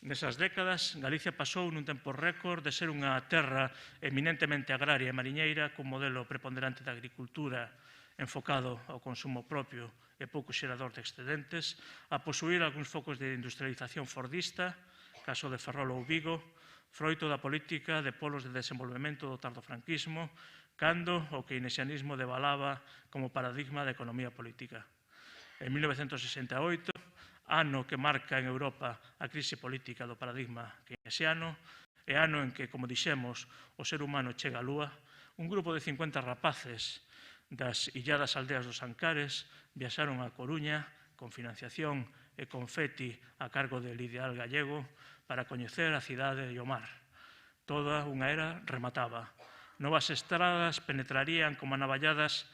Nesas décadas, Galicia pasou nun tempo récord de ser unha terra eminentemente agraria e mariñeira cun modelo preponderante de agricultura enfocado ao consumo propio e pouco xerador de excedentes, a posuir algúns focos de industrialización fordista, caso de Ferrol ou Vigo, froito da política de polos de desenvolvemento do tardofranquismo, cando o keynesianismo devalaba como paradigma da economía política. En 1968, ano que marca en Europa a crise política do paradigma keynesiano, e ano en que, como dixemos, o ser humano chega á Lúa, un grupo de 50 rapaces das illadas aldeas dos Ancares viaxaron a Coruña con financiación e confeti a cargo del ideal gallego para coñecer a cidade e o mar. Toda unha era remataba. Novas estradas penetrarían como navalladas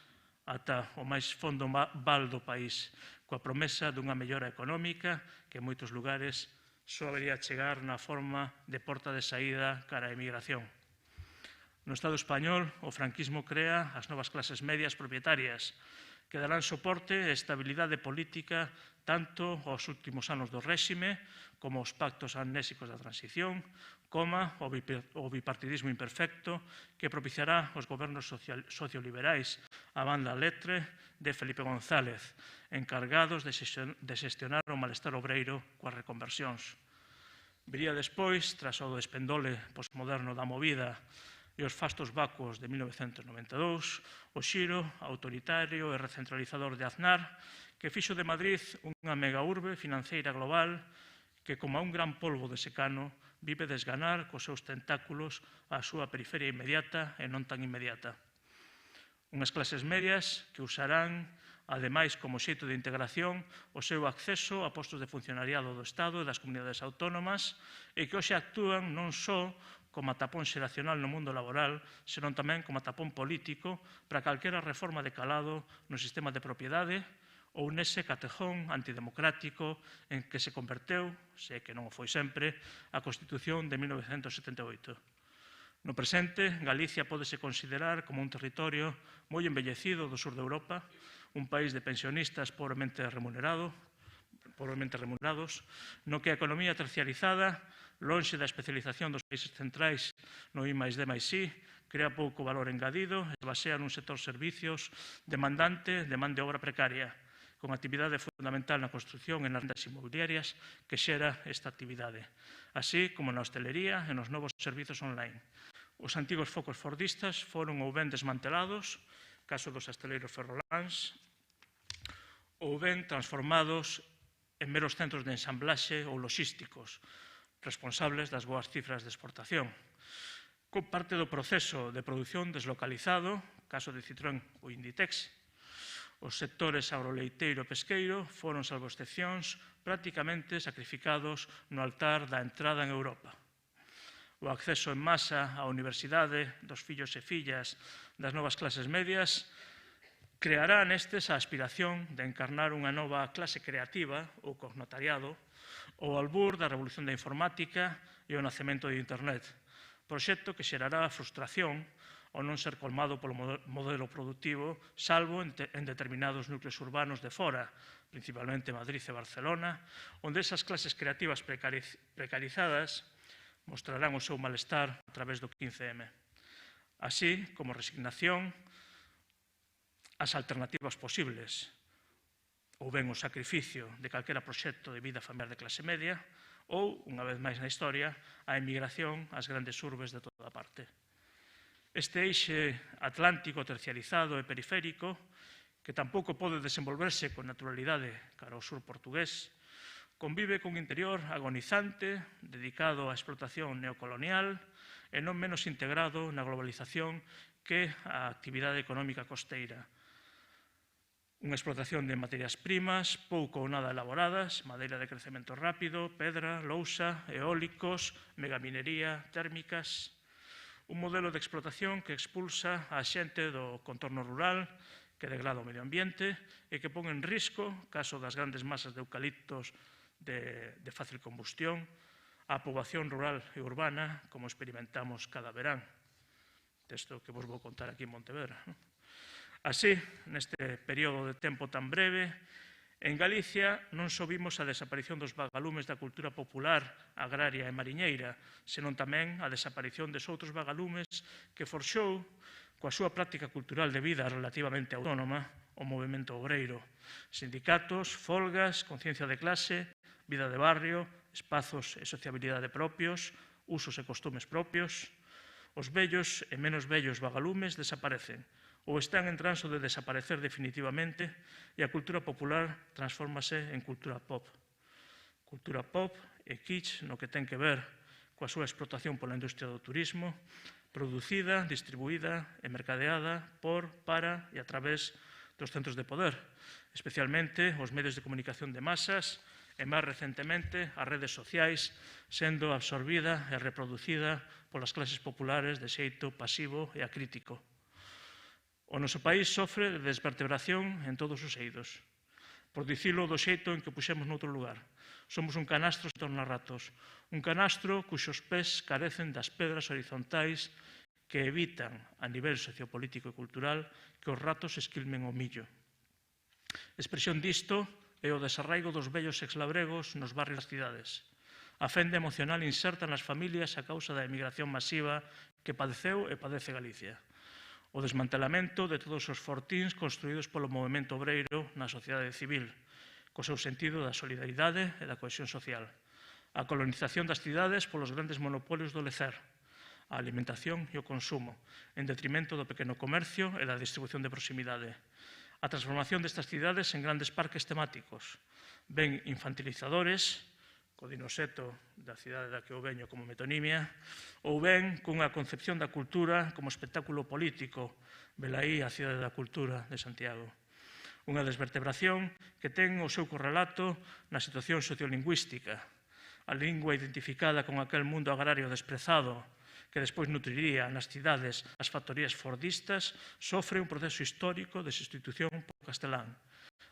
ata o máis fondo val do país, coa promesa dunha mellora económica que en moitos lugares só habería chegar na forma de porta de saída cara á emigración. No Estado español, o franquismo crea as novas clases medias propietarias que darán soporte e estabilidade política tanto aos últimos anos do réxime como aos pactos amnésicos da transición, como o bipartidismo imperfecto que propiciará os gobernos socioliberais a banda letre de Felipe González, encargados de xestionar o malestar obreiro coas reconversións. Viría despois, tras o despendole postmoderno da movida e os fastos vacuos de 1992, o xiro autoritario e recentralizador de Aznar, que fixo de Madrid unha megaurbe financeira global que, como a un gran polvo de secano, vive desganar cos seus tentáculos a súa periferia inmediata e non tan inmediata. Unhas clases medias que usarán, ademais, como xeito de integración, o seu acceso a postos de funcionariado do Estado e das comunidades autónomas e que hoxe actúan non só como a tapón xeracional no mundo laboral, senón tamén como a tapón político para calquera reforma de calado no sistema de propiedade ou nese catejón antidemocrático en que se converteu, se que non o foi sempre, a Constitución de 1978. No presente, Galicia pódese considerar como un territorio moi embellecido do sur de Europa, un país de pensionistas pobremente remunerados, no que a economía terciarizada, lonxe da especialización dos países centrais no I+D+I, crea pouco valor engadido e se basea nun sector servicios demandante de man de obra precaria, con actividade fundamental na construción e nas rendas inmobiliarias que xera esta actividade, así como na hostelería e nos novos servizos online. Os antigos focos fordistas foron ou ben desmantelados, caso dos asteleiros ferroláns, ou ben transformados en meros centros de ensamblaxe ou logísticos, responsables das boas cifras de exportación. Con parte do proceso de produción deslocalizado, caso de Citroën ou Inditex, os sectores agroleiteiro e pesqueiro foron, salvo excepcións, prácticamente sacrificados no altar da entrada en Europa. O acceso en masa á universidade dos fillos e fillas das novas clases medias creará nestes a aspiración de encarnar unha nova clase creativa ou cognotariado ao albur da revolución da informática e o nacemento de Internet, proxecto que xerará a frustración ou non ser colmado polo modelo productivo, salvo en determinados núcleos urbanos de fora, principalmente Madrid e Barcelona, onde esas clases creativas precarizadas mostrarán o seu malestar a través do 15M. Así como resignación ás alternativas posibles, ou ben o sacrificio de calquera proxecto de vida familiar de clase media, ou, unha vez máis na historia, a emigración ás grandes urbes de toda parte. Este eixe atlántico terciarizado e periférico, que tampouco pode desenvolverse con naturalidade cara ao sur portugués, convive cun interior agonizante, dedicado á explotación neocolonial e non menos integrado na globalización que a actividade económica costeira. Unha explotación de materias primas, pouco ou nada elaboradas, madeira de crecemento rápido, pedra, lousa, eólicos, megaminería, térmicas. Un modelo de explotación que expulsa a xente do contorno rural, que degrada o medio ambiente e que pon en risco, caso das grandes masas de eucaliptos de fácil combustión, a poboación rural e urbana, como experimentamos cada verán. Texto que vos vou contar aquí en Montevedra. Así, neste período de tempo tan breve, En Galicia non só vimos a desaparición dos vagalumes da cultura popular, agraria e mariñeira, senón tamén a desaparición de outros vagalumes que forxou, coa súa práctica cultural de vida relativamente autónoma, o movemento obreiro. Sindicatos, folgas, conciencia de clase, vida de barrio, espazos e sociabilidade propios, usos e costumes propios. Os vellos e menos vellos vagalumes desaparecen ou están en transo de desaparecer definitivamente e a cultura popular transfórmase en cultura pop. Cultura pop e kitsch no que ten que ver coa súa explotación pola industria do turismo, producida, distribuída e mercadeada por, para e a través dos centros de poder, especialmente os medios de comunicación de masas e, máis recentemente, as redes sociais, sendo absorbida e reproducida polas clases populares de xeito pasivo e acrítico. O noso país sofre de desvertebración en todos os eidos. Por dicilo do xeito en que puxemos noutro lugar. Somos un canastro sen tornarratos, un canastro cuxos pés carecen das pedras horizontais que evitan, a nivel sociopolítico e cultural, que os ratos esquilmen o millo. Expresión disto é o desarraigo dos vellos exlabregos nos barrios das cidades. A fenda emocional inserta nas familias a causa da emigración masiva que padeceu e padece Galicia. O desmantelamento de todos os fortíns construídos polo movemento obreiro na sociedade civil, co seu sentido da solidaridade e da cohesión social. A colonización das cidades polos grandes monopolios do lecer, a alimentación e o consumo, en detrimento do pequeno comercio e da distribución de proximidade. A transformación destas cidades en grandes parques temáticos, ben infantilizadores, co dinoseto da cidade da que eu veño como metonimia, ou ben cunha concepción da cultura como espectáculo político, velaí a Cidade da Cultura de Santiago. Unha desvertebración que ten o seu correlato na situación sociolingüística. A lingua identificada con aquel mundo agrario desprezado que despois nutriría nas cidades as factorías fordistas, sofre un proceso histórico de sustitución por castelán.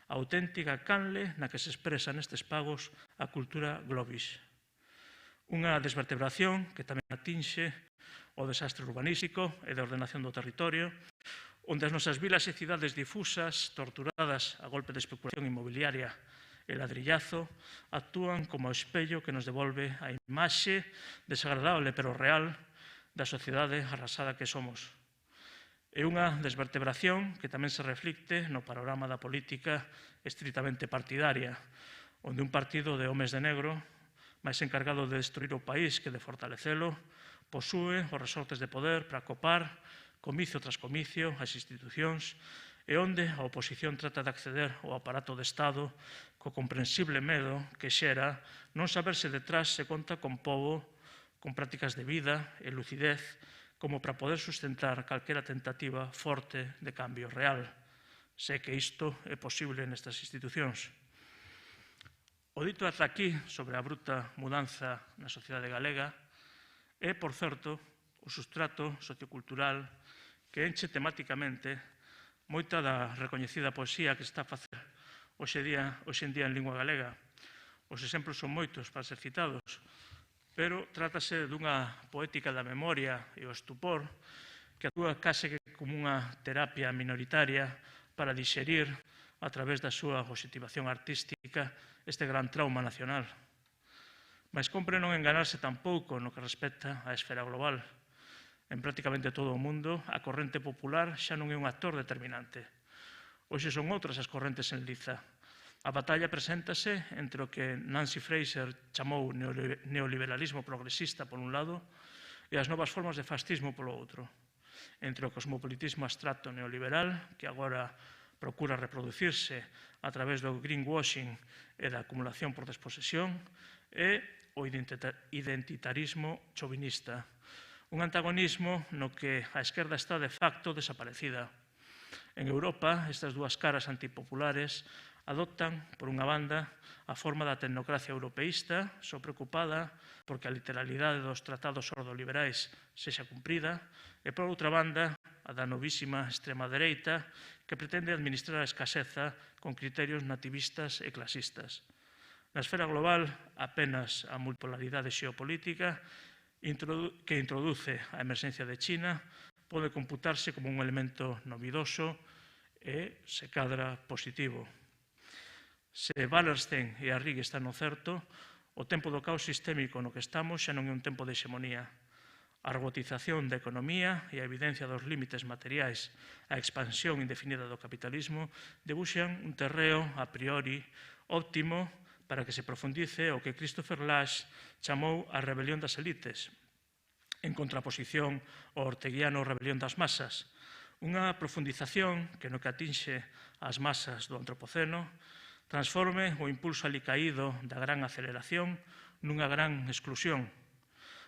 A auténtica canle na que se expresa nestes pagos a cultura globis. Unha desvertebración que tamén atinxe o desastre urbanístico e de ordenación do territorio, onde as nosas vilas e cidades difusas, torturadas a golpe de especulación inmobiliaria e ladrillazo, actúan como espello que nos devolve a imaxe desagradable pero real da sociedade arrasada que somos. É unha desvertebración que tamén se reflicte no panorama da política estritamente partidaria, onde un partido de homes de negro, máis encargado de destruir o país que de fortalecelo, posúe os resortes de poder para copar, comicio tras comicio, as institucións, e onde a oposición trata de acceder ao aparato de Estado co comprensible medo que xera non saber se detrás se conta con pobo, con prácticas de vida e lucidez, como para poder sustentar calquera tentativa forte de cambio real. Sé que isto é posible nestas institucións. O dito ata aquí sobre a bruta mudanza na sociedade galega é, por certo, o sustrato sociocultural que enche temáticamente moita da recoñecida poesía que se está a facer hoxe en día en lingua galega. Os exemplos son moitos para ser citados, pero trátase dunha poética da memoria e o estupor que actúa case como unha terapia minoritaria para dixerir, a través da súa positivación artística, este gran trauma nacional. Mas compre non enganarse tampouco no que respecta á esfera global. En prácticamente todo o mundo, a corrente popular xa non é un actor determinante. Hoxe son outras as correntes en liza. A batalla preséntase entre o que Nancy Fraser chamou neoliberalismo progresista por un lado e as novas formas de fascismo polo outro. Entre o cosmopolitismo abstracto neoliberal, que agora procura reproducirse a través do greenwashing e da acumulación por desposesión, e o identitarismo chauvinista. Un antagonismo no que a esquerda está de facto desaparecida. En Europa, estas dúas caras antipopulares adoptan, por unha banda, a forma da tecnocracia europeísta, só preocupada porque a literalidade dos tratados ordoliberais sexa cumprida, e, por outra banda, a da novísima extrema dereita, que pretende administrar a escaseza con criterios nativistas e clasistas. Na esfera global, apenas a multipolaridade xeopolítica que introduce a emerxencia de China pode computarse como un elemento novidoso e, se cadra, positivo. Se Wallerstein e Arrighi están no certo, o tempo do caos sistémico no que estamos xa non é un tempo de hexemonía. A robotización da economía e a evidencia dos límites materiais, a expansión indefinida do capitalismo, debuxan un terreo a priori óptimo para que se profundice o que Christopher Lasch chamou a rebelión das elites, en contraposición ao orteguiano rebelión das masas, unha profundización que no que atinxe as masas do antropoceno transforme o impulso alicaído da gran aceleración nunha gran exclusión.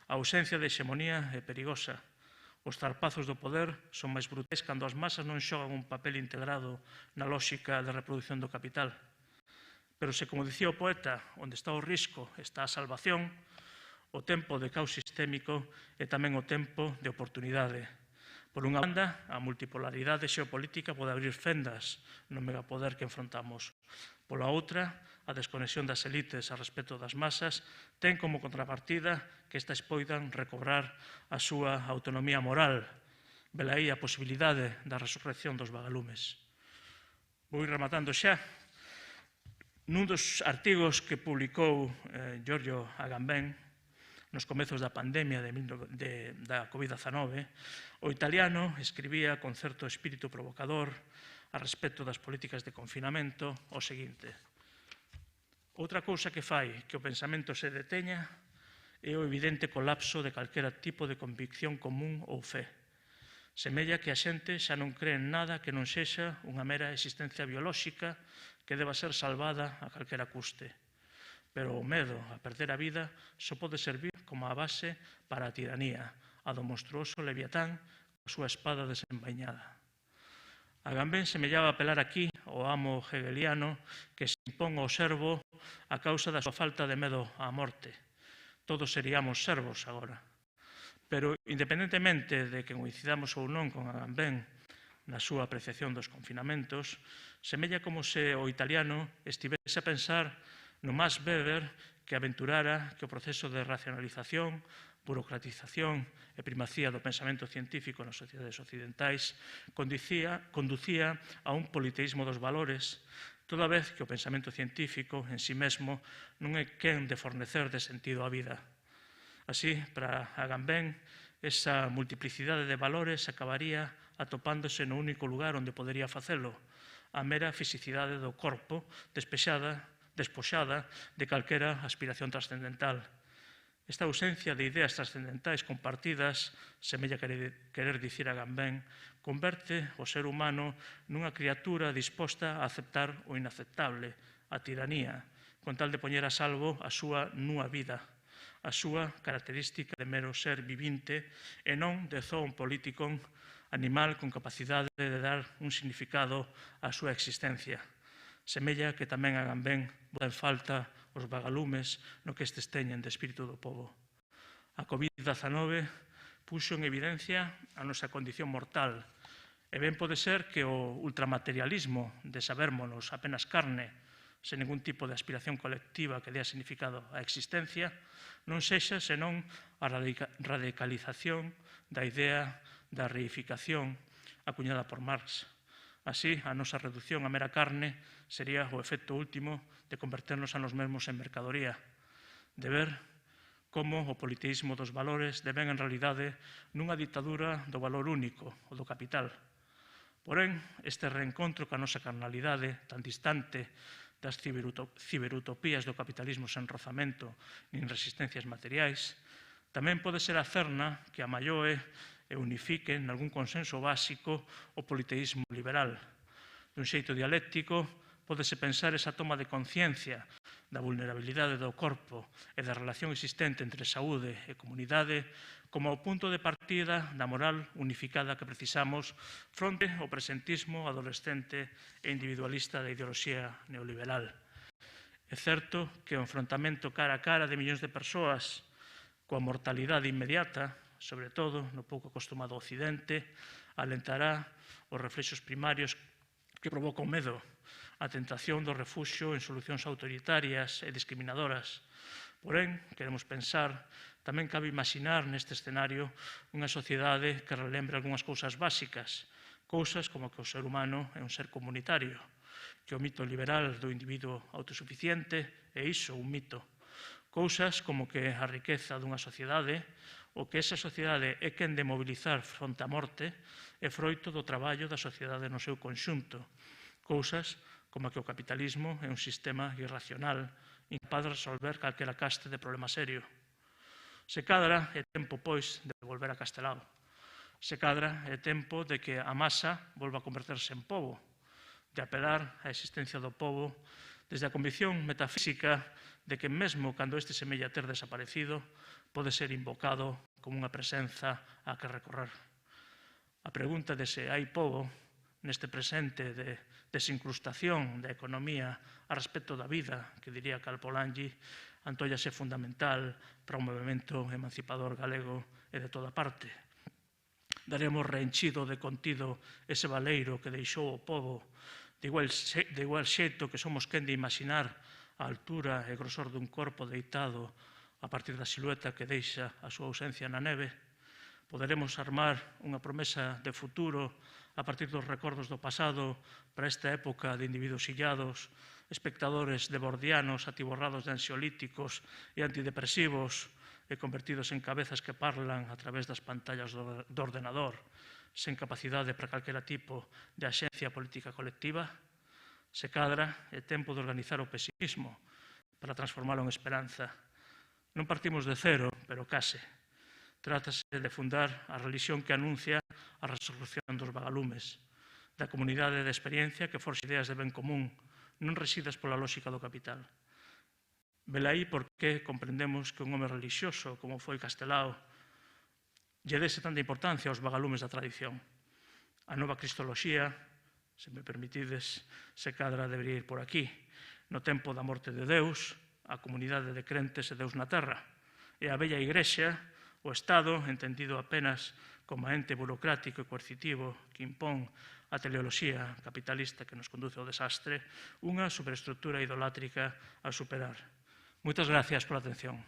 A ausencia de hexemonía é perigosa. Os zarpazos do poder son máis brutais cando as masas non xogan un papel integrado na lóxica de reproducción do capital. Pero se, como dicía o poeta, onde está o risco está a salvación, o tempo de caos sistémico é tamén o tempo de oportunidade. Por unha banda, a multipolaridade xeopolítica pode abrir fendas no megapoder que enfrontamos. Pola outra, a desconexión das elites a respecto das masas ten como contrapartida que estas poidan recobrar a súa autonomía moral. Velaí a posibilidade da resurrección dos vagalumes. Vou rematando xa. Nun dos artigos que publicou Giorgio Agamben nos comezos da pandemia da COVID-19, o italiano escribía con certo espírito provocador a respecto das políticas de confinamento o seguinte: outra cousa que fai que o pensamento se deteña é o evidente colapso de calquera tipo de convicción común ou fe. Semella que a xente xa non cree en nada que non sexa unha mera existencia biolóxica que deba ser salvada a calquera custe. Pero o medo a perder a vida só pode servir como a base para a tiranía, a do monstruoso Leviatán coa súa espada desenvainada. Agamben semellaba apelar aquí ao amo hegeliano que se impón ao servo a causa da súa falta de medo á morte. Todos seríamos servos agora. Pero, independentemente de que coincidamos ou non con Agamben na súa apreciación dos confinamentos, semella como se o italiano estivese a pensar no Max Weber que aventurara que o proceso de racionalización, burocratización e primacía do pensamento científico nas sociedades occidentais conducía a un politeísmo dos valores, toda vez que o pensamento científico en si mesmo non é quen de fornecer de sentido á vida. Así, para Agamben, esa multiplicidade de valores acabaría atopándose no único lugar onde podería facelo, a mera fisicidade do corpo despoxada de calquera aspiración trascendental. Esta ausencia de ideas trascendentais compartidas, semella querer dicir Agamben, converte o ser humano nunha criatura disposta a aceptar o inaceptable, a tiranía, con tal de poñer a salvo a súa nua vida, a súa característica de mero ser vivinte e non de zoon politikon animal con capacidade de dar un significado á súa existencia. Semella que tamén Agamben bota en falta os vagalumes no que estes teñen de espírito do pobo. A COVID-19 puxo en evidencia a nosa condición mortal e ben pode ser que o ultramaterialismo de sabérmonos apenas carne, sen ningún tipo de aspiración colectiva que dea significado á existencia, non sexa senón a radicalización da idea da reificación acuñada por Marx. Así, a nosa reducción a mera carne sería o efecto último de converternos a nos mesmos en mercadoría, de ver como o politeísmo dos valores devén en realidade nunha ditadura do valor único, o do capital. Porén, este reencontro ca nosa carnalidade tan distante das ciberutopías do capitalismo sen rozamento nin resistencias materiais, tamén pode ser a cerna que amalloe e unifique nalgún consenso básico o politeísmo liberal. Dun xeito dialéctico, pódese pensar esa toma de conciencia da vulnerabilidade do corpo e da relación existente entre saúde e comunidade como o punto de partida da moral unificada que precisamos fronte ao presentismo adolescente e individualista da ideoloxía neoliberal. É certo que o enfrontamento cara a cara de millóns de persoas coa mortalidade inmediata, sobre todo no pouco acostumado Occidente, alentará os reflexos primarios que provoca o medo, a tentación do refuxio en solucións autoritarias e discriminadoras. Porén, queremos pensar, tamén cabe imaginar neste escenario unha sociedade que relembre algunhas cousas básicas, cousas como que o ser humano é un ser comunitario, que o mito liberal do individuo autosuficiente é iso, un mito. Cousas como que a riqueza dunha sociedade ou que esa sociedade é quen de mobilizar fronte á morte é froito do traballo da sociedade no seu conxunto. Cousas como que o capitalismo é un sistema irracional, incapaz de resolver calquera caste de problema serio. Se cadra é tempo, pois, de volver a Castelao. Se cadra é tempo de que a masa volva a converterse en pobo, de apelar á existencia do pobo desde a convicción metafísica de que mesmo cando este semella ter desaparecido, pode ser invocado como unha presenza a que recorrer. A pregunta de se hai pobo neste presente de desincrustación da economía a respecto da vida, que diría Cal Polanyi, antóllase fundamental para o movimento emancipador galego e de toda parte. Daremos reenchido de contido ese baleiro que deixou o pobo de igual xeito que somos quen de imaginar a altura e grosor dun corpo deitado a partir da silueta que deixa a súa ausencia na neve. Poderemos armar unha promesa de futuro a partir dos recordos do pasado para esta época de individuos illados, espectadores debordianos atiborrados de ansiolíticos e antidepresivos e convertidos en cabezas que parlan a través das pantallas do ordenador, sen capacidade para calquera tipo de axencia política colectiva. Se cadra, é tempo de organizar o pesimismo para transformalo en esperanza. Non partimos de cero, pero case. Trátase de fundar a religión que anuncia a resolución dos vagalumes, da comunidade de experiencia que forxe ideas de ben común, non residas pola lógica do capital. Velaí por que comprendemos que un home religioso, como foi Castelao, lle dese tanta importancia aos vagalumes da tradición. A nova cristoloxía, se me permitides, se cadra debería ir por aquí. No tempo da morte de Deus, a comunidade de crentes e Deus na terra. E a bella Igrexa, o Estado, entendido apenas como ente burocrático e coercitivo que impón a teleoloxía capitalista que nos conduce ao desastre, unha superestructura idolátrica a superar. Moitas gracias pola atención.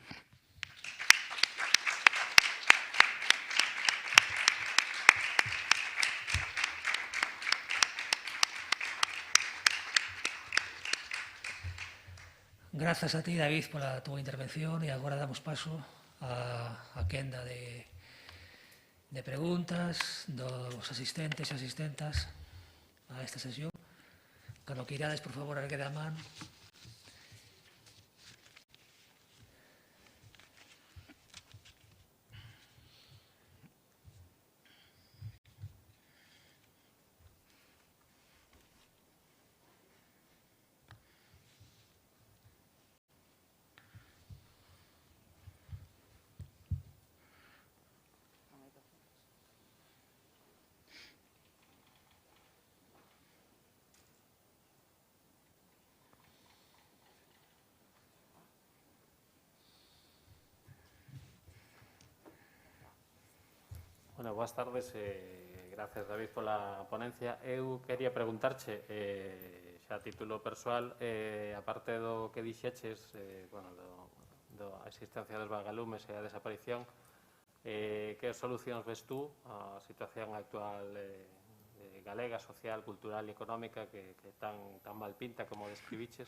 Grazas a ti, David, pola túa intervención, e agora damos paso a quenda de preguntas dos asistentes e asistentas a esta sesión. Cando que irades, por favor, erguede a man. Bueno, boas tardes, gracias, David, pola ponencia. Eu quería preguntarche, xa a título persoal, a parte do que dixeches, bueno, da existencia dos vagalumes e a desaparición, que solucións ves tú á situación actual galega, social, cultural e económica que tan mal pinta como describiches,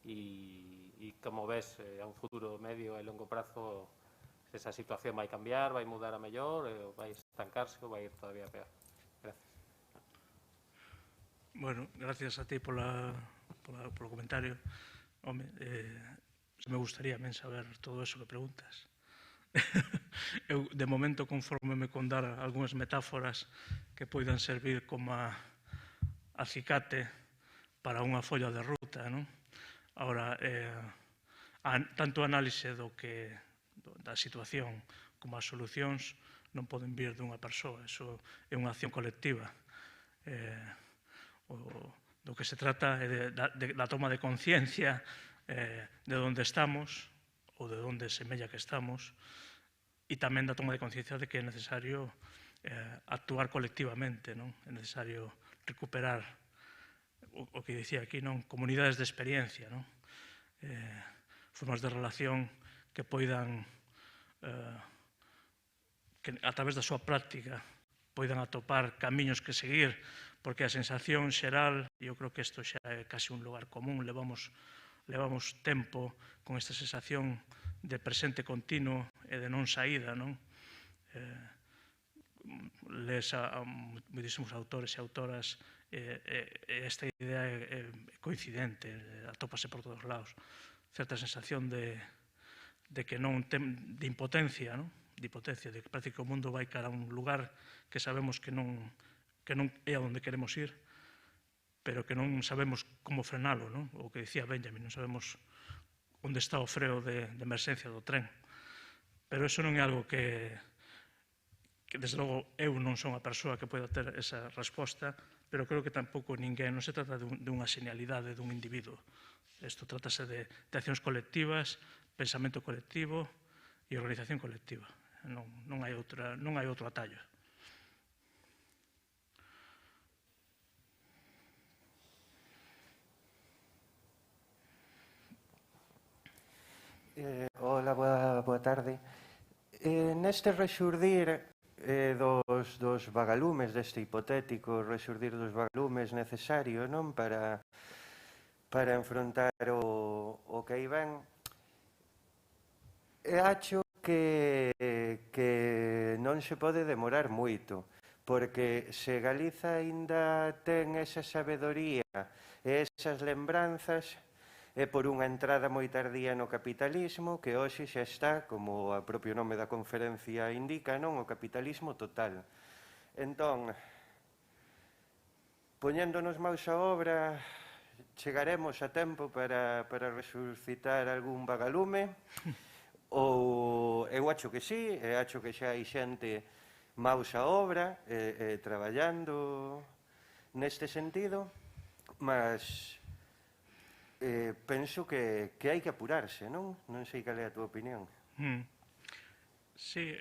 e como ves a un futuro medio e longo prazo esa situación vai cambiar, vai mudar a mellor, ou vai estancarse ou vai ir todavía peor? Gracias. Bueno, gracias a ti polo comentario. Home, me gustaría ben saber todo eso que preguntas. Eu, de momento, conformeme con dar algunhas metáforas que poidan servir como acicate para unha folla de ruta, non? Ahora, tanto análise da situación como as solucións non poden vir dunha persoa, eso é unha acción colectiva. Do que se trata é da toma de conciencia de onde estamos ou de onde semella que estamos, e tamén da toma de conciencia de que é necesario actuar colectivamente, non? É necesario recuperar o que dicía aquí, non? Comunidades de experiencia, non? Formas de relación que poidan, que a través da súa práctica, poidan atopar camiños que seguir, porque a sensación xeral, e eu creo que isto xa é casi un lugar común, levamos tempo con esta sensación de presente continuo e de non saída, non? Lees a moitísimos autores e autoras esta idea é coincidente, atópase por todos lados. Certa sensación de que non de impotencia, non? De impotencia, de que parece que o mundo vai cara a un lugar que sabemos que non é a onde queremos ir, pero que non sabemos como frenalo, non? O que dicía Benjamin, non sabemos onde está o freo de emerxencia do tren. Pero eso non é algo que desde logo eu non son a persoa que poida ter esa resposta, pero creo que tampouco ninguén, non se trata dunha señalidade dun individuo. Isto trátase de accións colectivas, pensamento colectivo e organización colectiva. Non hai outro atallo. Hola, boa tarde. Neste rexurdir dos vagalumes, deste hipotético rexurdir dos vagalumes necesario, non, para enfrontar o que aí ven, acho que non se pode demorar moito, porque se Galiza aínda ten esa sabedoría e esas lembranzas, é por unha entrada moi tardía no capitalismo que hoxe xa está, como o propio nome da conferencia indica, non, o capitalismo total. Entón, poñéndonos máis a obra, chegaremos a tempo para resucitar algún vagalume, ou eu acho que sí, e acho que xa hai xente máis a obra, traballando neste sentido, mas penso que hai que apurarse, non? Non sei cal é a túa opinión. Sí,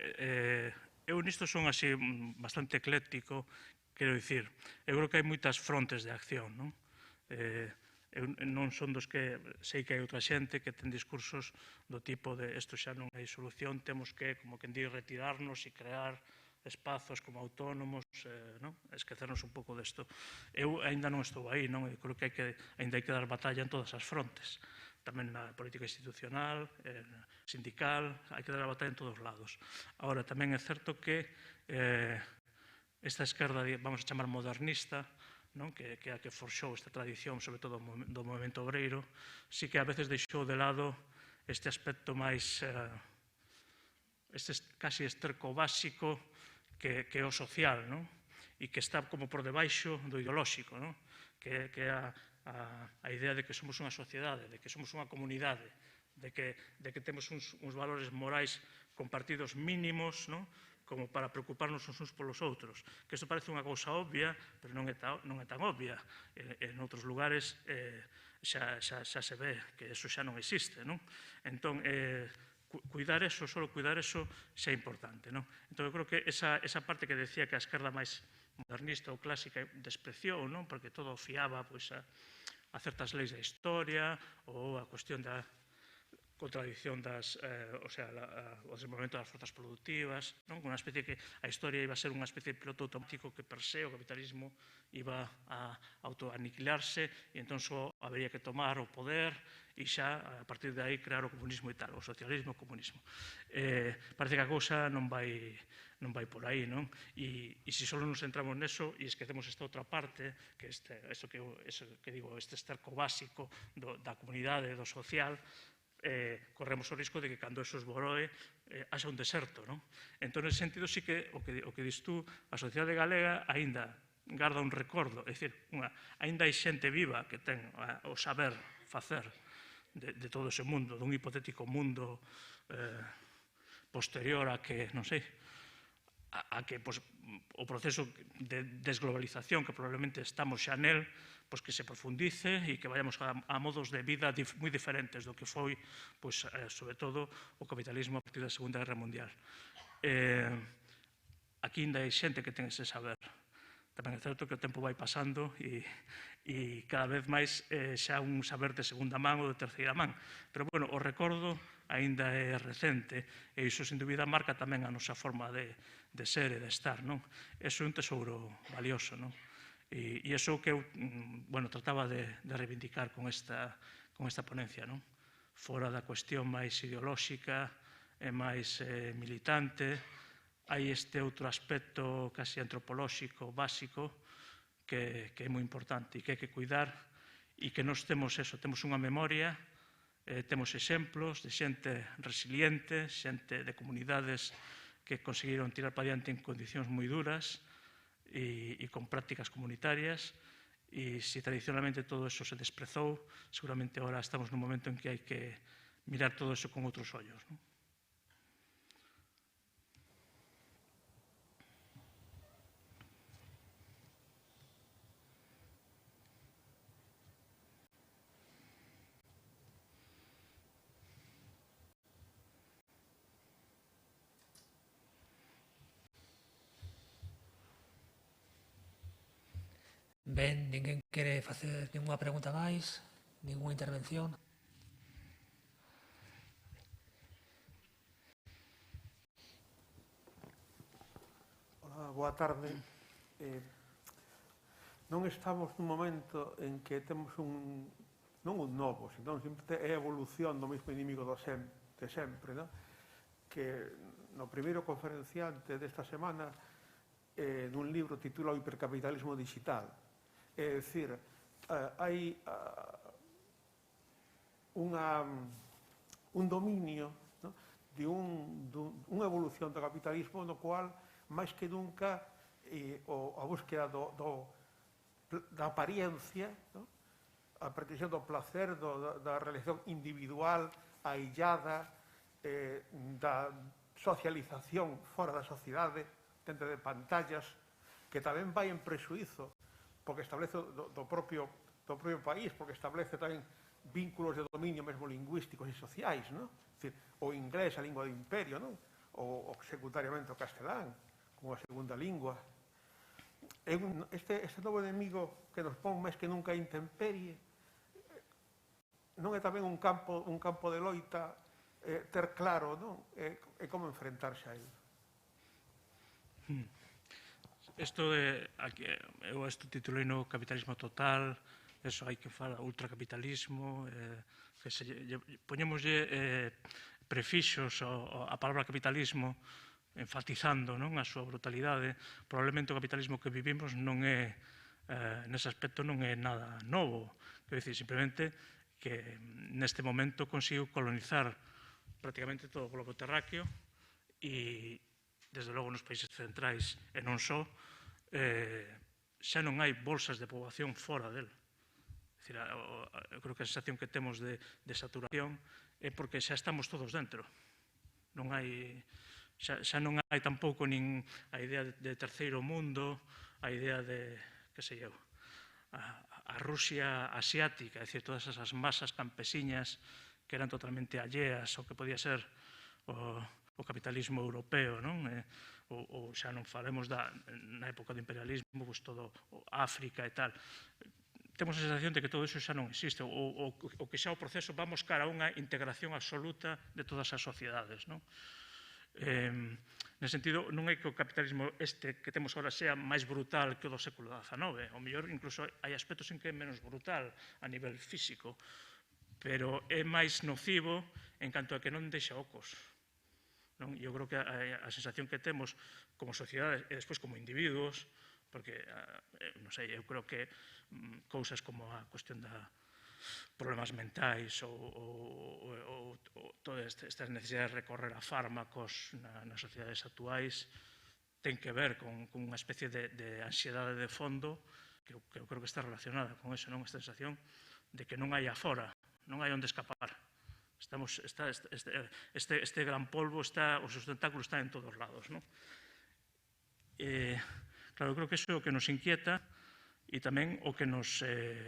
eu nisto son así bastante ecléctico, quero dicir, eu creo que hai moitas frontes de acción, non? Eu non son dos que sei que hai outra xente que ten discursos do tipo de isto xa non hai solución, temos que, como quen di, retirarnos e crear espazos como autónomos, esquecernos un pouco desto. Eu aínda non estou aí, non? Eu creo que aínda hai que dar batalla en todas as frontes, tamén na política institucional, sindical, hai que dar a batalla en todos os lados. Agora, tamén é certo que esta esquerda, vamos a chamar modernista, que é a que forxou esta tradición, sobre todo do movimento obreiro, sí que a veces deixou de lado este aspecto máis, este casi esterco básico que é o social, e que está como por debaixo do ideolóxico, que é a idea de que somos unha sociedade, de que somos unha comunidade, de que temos uns valores morais compartidos mínimos, como para preocuparnos uns polos outros. Que isto parece unha cousa obvia, pero non é tan obvia. En outros lugares xa se ve que eso xa non existe. Entón, cuidar eso, só cuidar eso, xa é importante. Entón, eu creo que esa parte que decía que a esquerda máis modernista ou clásica despreciou, porque todo fiaba a certas leis da historia ou a cuestión da contradicción o desenvolvemento das forzas productivas, unha especie que a historia iba a ser unha especie de piloto automático que per se o capitalismo iba a autoaniquilarse e entón só habería que tomar o poder e xa a partir de aí crear o comunismo e tal, o socialismo e o comunismo. Parece que a cousa non vai por aí, non? E se só nos centramos neso e esquecemos esta outra parte, que isto que digo, este esterco básico da comunidade, do social, corremos o risco de que cando eso esboroe haxa un deserto, non? Entón, nese sentido, sí que o que dis tú, a sociedade galega aínda garda un recordo, é dicir, aínda hai xente viva que ten o saber facer de todo ese mundo, dun hipotético mundo posterior a que, non sei, a que o proceso de desglobalización que probablemente estamos xa nel, que se profundice e que vayamos a modos de vida moi diferentes do que foi, sobre todo, o capitalismo a partir da Segunda Guerra Mundial. Aquí ainda hai xente que ten ese saber. Tamén é certo que o tempo vai pasando e cada vez máis xa un saber de segunda man ou de terceira man. Pero, bueno, o recordo aínda é recente, e iso, sin dúbida, marca tamén a nosa forma de ser e de estar, non? Iso é un tesouro valioso, non? E iso que eu, trataba de reivindicar con esta ponencia, non? Fora da cuestión máis ideolóxica e máis militante, hai este outro aspecto casi antropolóxico, básico, que é moi importante e que hai que cuidar, e que nós temos unha memoria, temos exemplos de xente resiliente, xente de comunidades que conseguiron tirar para diante en condicións moi duras e con prácticas comunitarias, e se tradicionalmente todo eso se desprezou, seguramente agora estamos nun momento en que hai que mirar todo eso con outros ollos, non? Ben, ninguén quere facer ninguna pregunta máis, ninguna intervención. Hola, boa tarde. Non estamos nun momento en que temos non un novo, senón sempre é a evolución do mesmo inimigo de sempre, non? Que no primeiro conferenciante desta semana, nun libro titulado Hipercapitalismo Digital, é dicir, hai un dominio, no? De unha evolución do capitalismo no cual, máis que nunca, a búsqueda da apariencia, no? A pretensión do placer, da realización individual, aillada, da socialización fora da sociedade, dentro de pantallas, que tamén vai en presuízo, porque establece do propio país, porque establece tamén vínculos de dominio mesmo lingüísticos e sociais, non? Dicir, o inglés, a lingua do imperio, non? O secundariamente o castelán, como a segunda lingua. Este novo enemigo que nos pon máis que nunca a intemperie non é tamén un campo de loita ter claro, non? É como enfrentarse a ele. Eu titulei no capitalismo total, eso hai que falar, ultracapitalismo, poñémoslle prefixos á palabra capitalismo, enfatizando a súa brutalidade. Probablemente o capitalismo que vivimos non é, nese aspecto, non é nada novo. Quero dicir, simplemente que neste momento conseguiu colonizar prácticamente todo o globo terráqueo e, desde logo, nos países centrais e non só, xa non hai bolsas de poboación fora del. Eu creo que a sensación que temos de saturación é porque xa estamos todos dentro. Xa non hai tampouco nin a idea de terceiro mundo, a idea de, que sei eu, a Rusia asiática, é dicir, todas esas masas campesiñas que eran totalmente alleas ao que podía ser o capitalismo europeo, non? Ou xa non falemos na época do imperialismo, pois todo África e tal. Temos a sensación de que todo iso xa non existe, ou que xa o proceso vamos cara a unha integración absoluta de todas as sociedades, non? Nese sentido, non é que o capitalismo que temos agora sea máis brutal que o do século XIX, ao mellor incluso hai aspectos en que é menos brutal a nivel físico, pero é máis nocivo en canto a que non deixa ocos. E eu creo que a sensación que temos como sociedade e despois como individuos, porque, non sei, eu creo que cousas como a cuestión da problemas mentais ou todas estas necesidades de recorrer a fármacos nas sociedades actuais ten que ver con unha especie de ansiedade de fondo que eu creo que está relacionada con eso, non? Esta sensación de que non hai afora, non hai onde escapar. Este gran polvo, os seus tentáculos están en todos lados, non? Claro, eu creo que iso é o que nos inquieta e tamén o que nos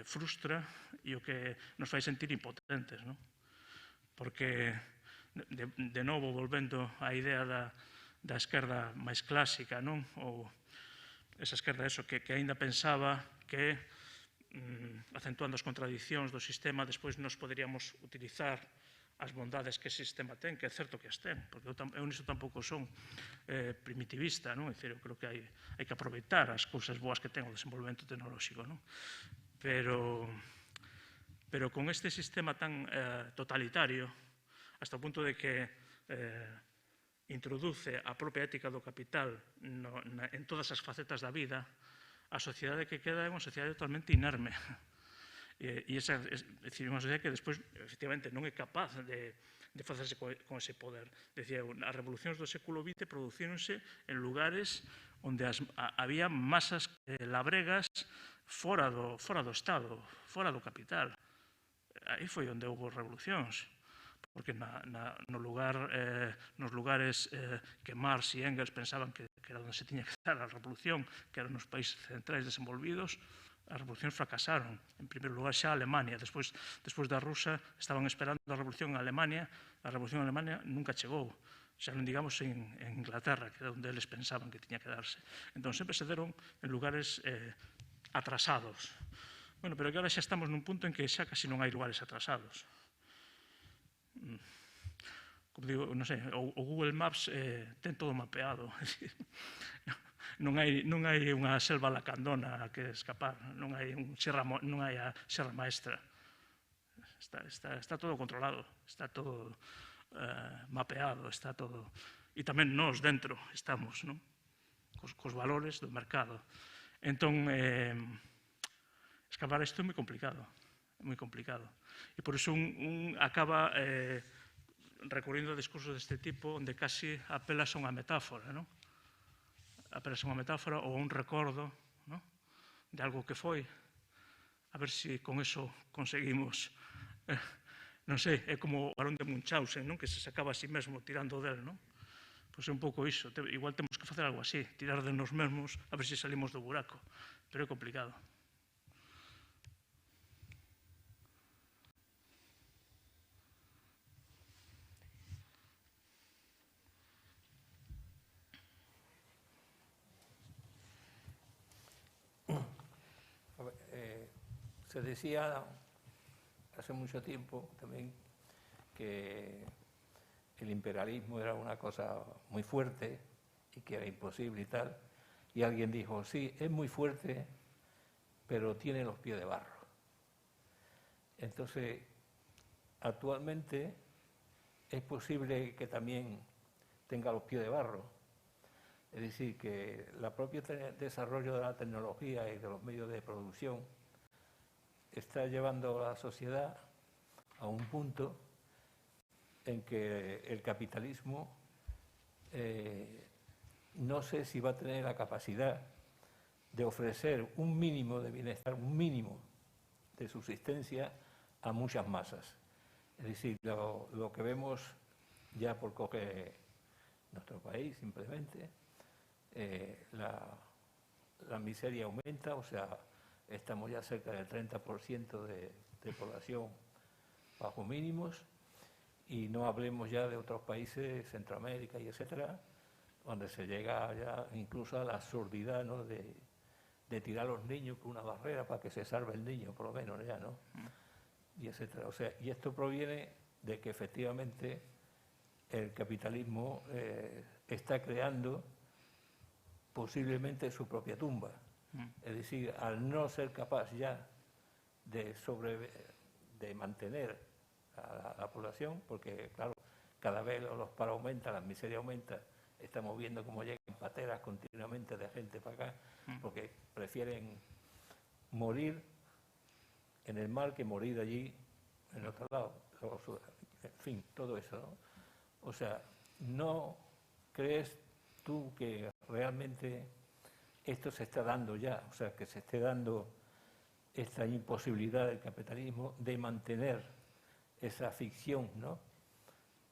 frustra e o que nos fai sentir impotentes, non? Porque, de novo, volvendo á idea da esquerda máis clásica, non? Ou esa esquerda, que aínda pensaba que, acentuando as contradicións do sistema, despois nos poderíamos utilizar as bondades que o sistema ten, que é certo que as ten, porque eu nisso tampouco son primitivista, non? É dicir, eu creo que hai que aproveitar as cousas boas que ten o desenvolvemento tecnolóxico, non? Pero con este sistema tan totalitario, hasta o punto de que introduce a propia ética do capital en todas as facetas da vida, a sociedade que queda é unha sociedade totalmente inerme. E esa é unha sociedade que despois, efectivamente, non é capaz de facerse con ese poder. Decía, as revolucións do século XX producíronse en lugares onde había masas labregas fora do Estado, fora do capital. Aí foi onde houve revolucións, porque nos lugares que Marx e Engels pensaban que era onde se tiña que dar a revolución, que eran nos países centrais desenvolvidos, as revolucións fracasaron. En primeiro lugar xa a Alemania, despois da rusa estaban esperando a revolución en Alemania, a revolución en Alemania nunca chegou, xa non digamos en Inglaterra, que era onde eles pensaban que tiña que darse. Entón sempre se deron en lugares atrasados. Bueno, pero que ahora xa estamos nun punto en que xa casi non hai lugares atrasados. Como digo, non sei, o Google Maps ten todo mapeado. Non hai unha selva lacandona a que escapar, non hai a Serra Maestra. Está todo controlado, está todo mapeado, está todo... E tamén nós dentro estamos, non? Cos valores do mercado. Entón, escapar isto é moi complicado, moi complicado. E por iso un acaba recurrindo a discursos deste tipo onde casi apelas a unha metáfora, non? Apelas a unha metáfora ou a un recordo de algo que foi, a ver se con eso conseguimos, non sei, é como o Barón de Munchausen, que se sacaba a sí mesmo tirando del, non? Pois é un pouco iso, igual temos que facer algo así, tirar de nos mesmos a ver se salimos do buraco, pero é complicado. Se decía hace mucho tiempo también que el imperialismo era una cosa muy fuerte y que era imposible y tal, y alguien dijo, sí, es muy fuerte, pero tiene los pies de barro. Entonces, actualmente es posible que también tenga los pies de barro. Es decir, que el propio desarrollo de la tecnología y de los medios de producción está llevando a la sociedad a un punto en que el capitalismo no sé si va a tener la capacidad de ofrecer un mínimo de bienestar, un mínimo de subsistencia a muchas masas. Es decir, lo que vemos ya por coger nuestro país simplemente, la miseria aumenta, o sea, estamos ya cerca del 30% de población bajo mínimos, y no hablemos ya de otros países, Centroamérica y etcétera, donde se llega ya incluso a la absurdidad, ¿no?, de tirar a los niños por una barrera para que se salve el niño, por lo menos ya, ¿no? Y etcétera. O sea, y esto proviene de que efectivamente el capitalismo está creando posiblemente su propia tumba. Es decir, al no ser capaz ya de mantener a la población, porque claro, cada vez los paros aumentan, la miseria aumenta, estamos viendo cómo llegan pateras continuamente de gente para acá, porque prefieren morir en el mar que morir allí en otro lado. En fin, todo eso, ¿no? O sea, ¿no crees tú que realmente esto se está dando ya? O sea, que se esté dando esta imposibilidad del capitalismo de mantener esa ficción, ¿no?,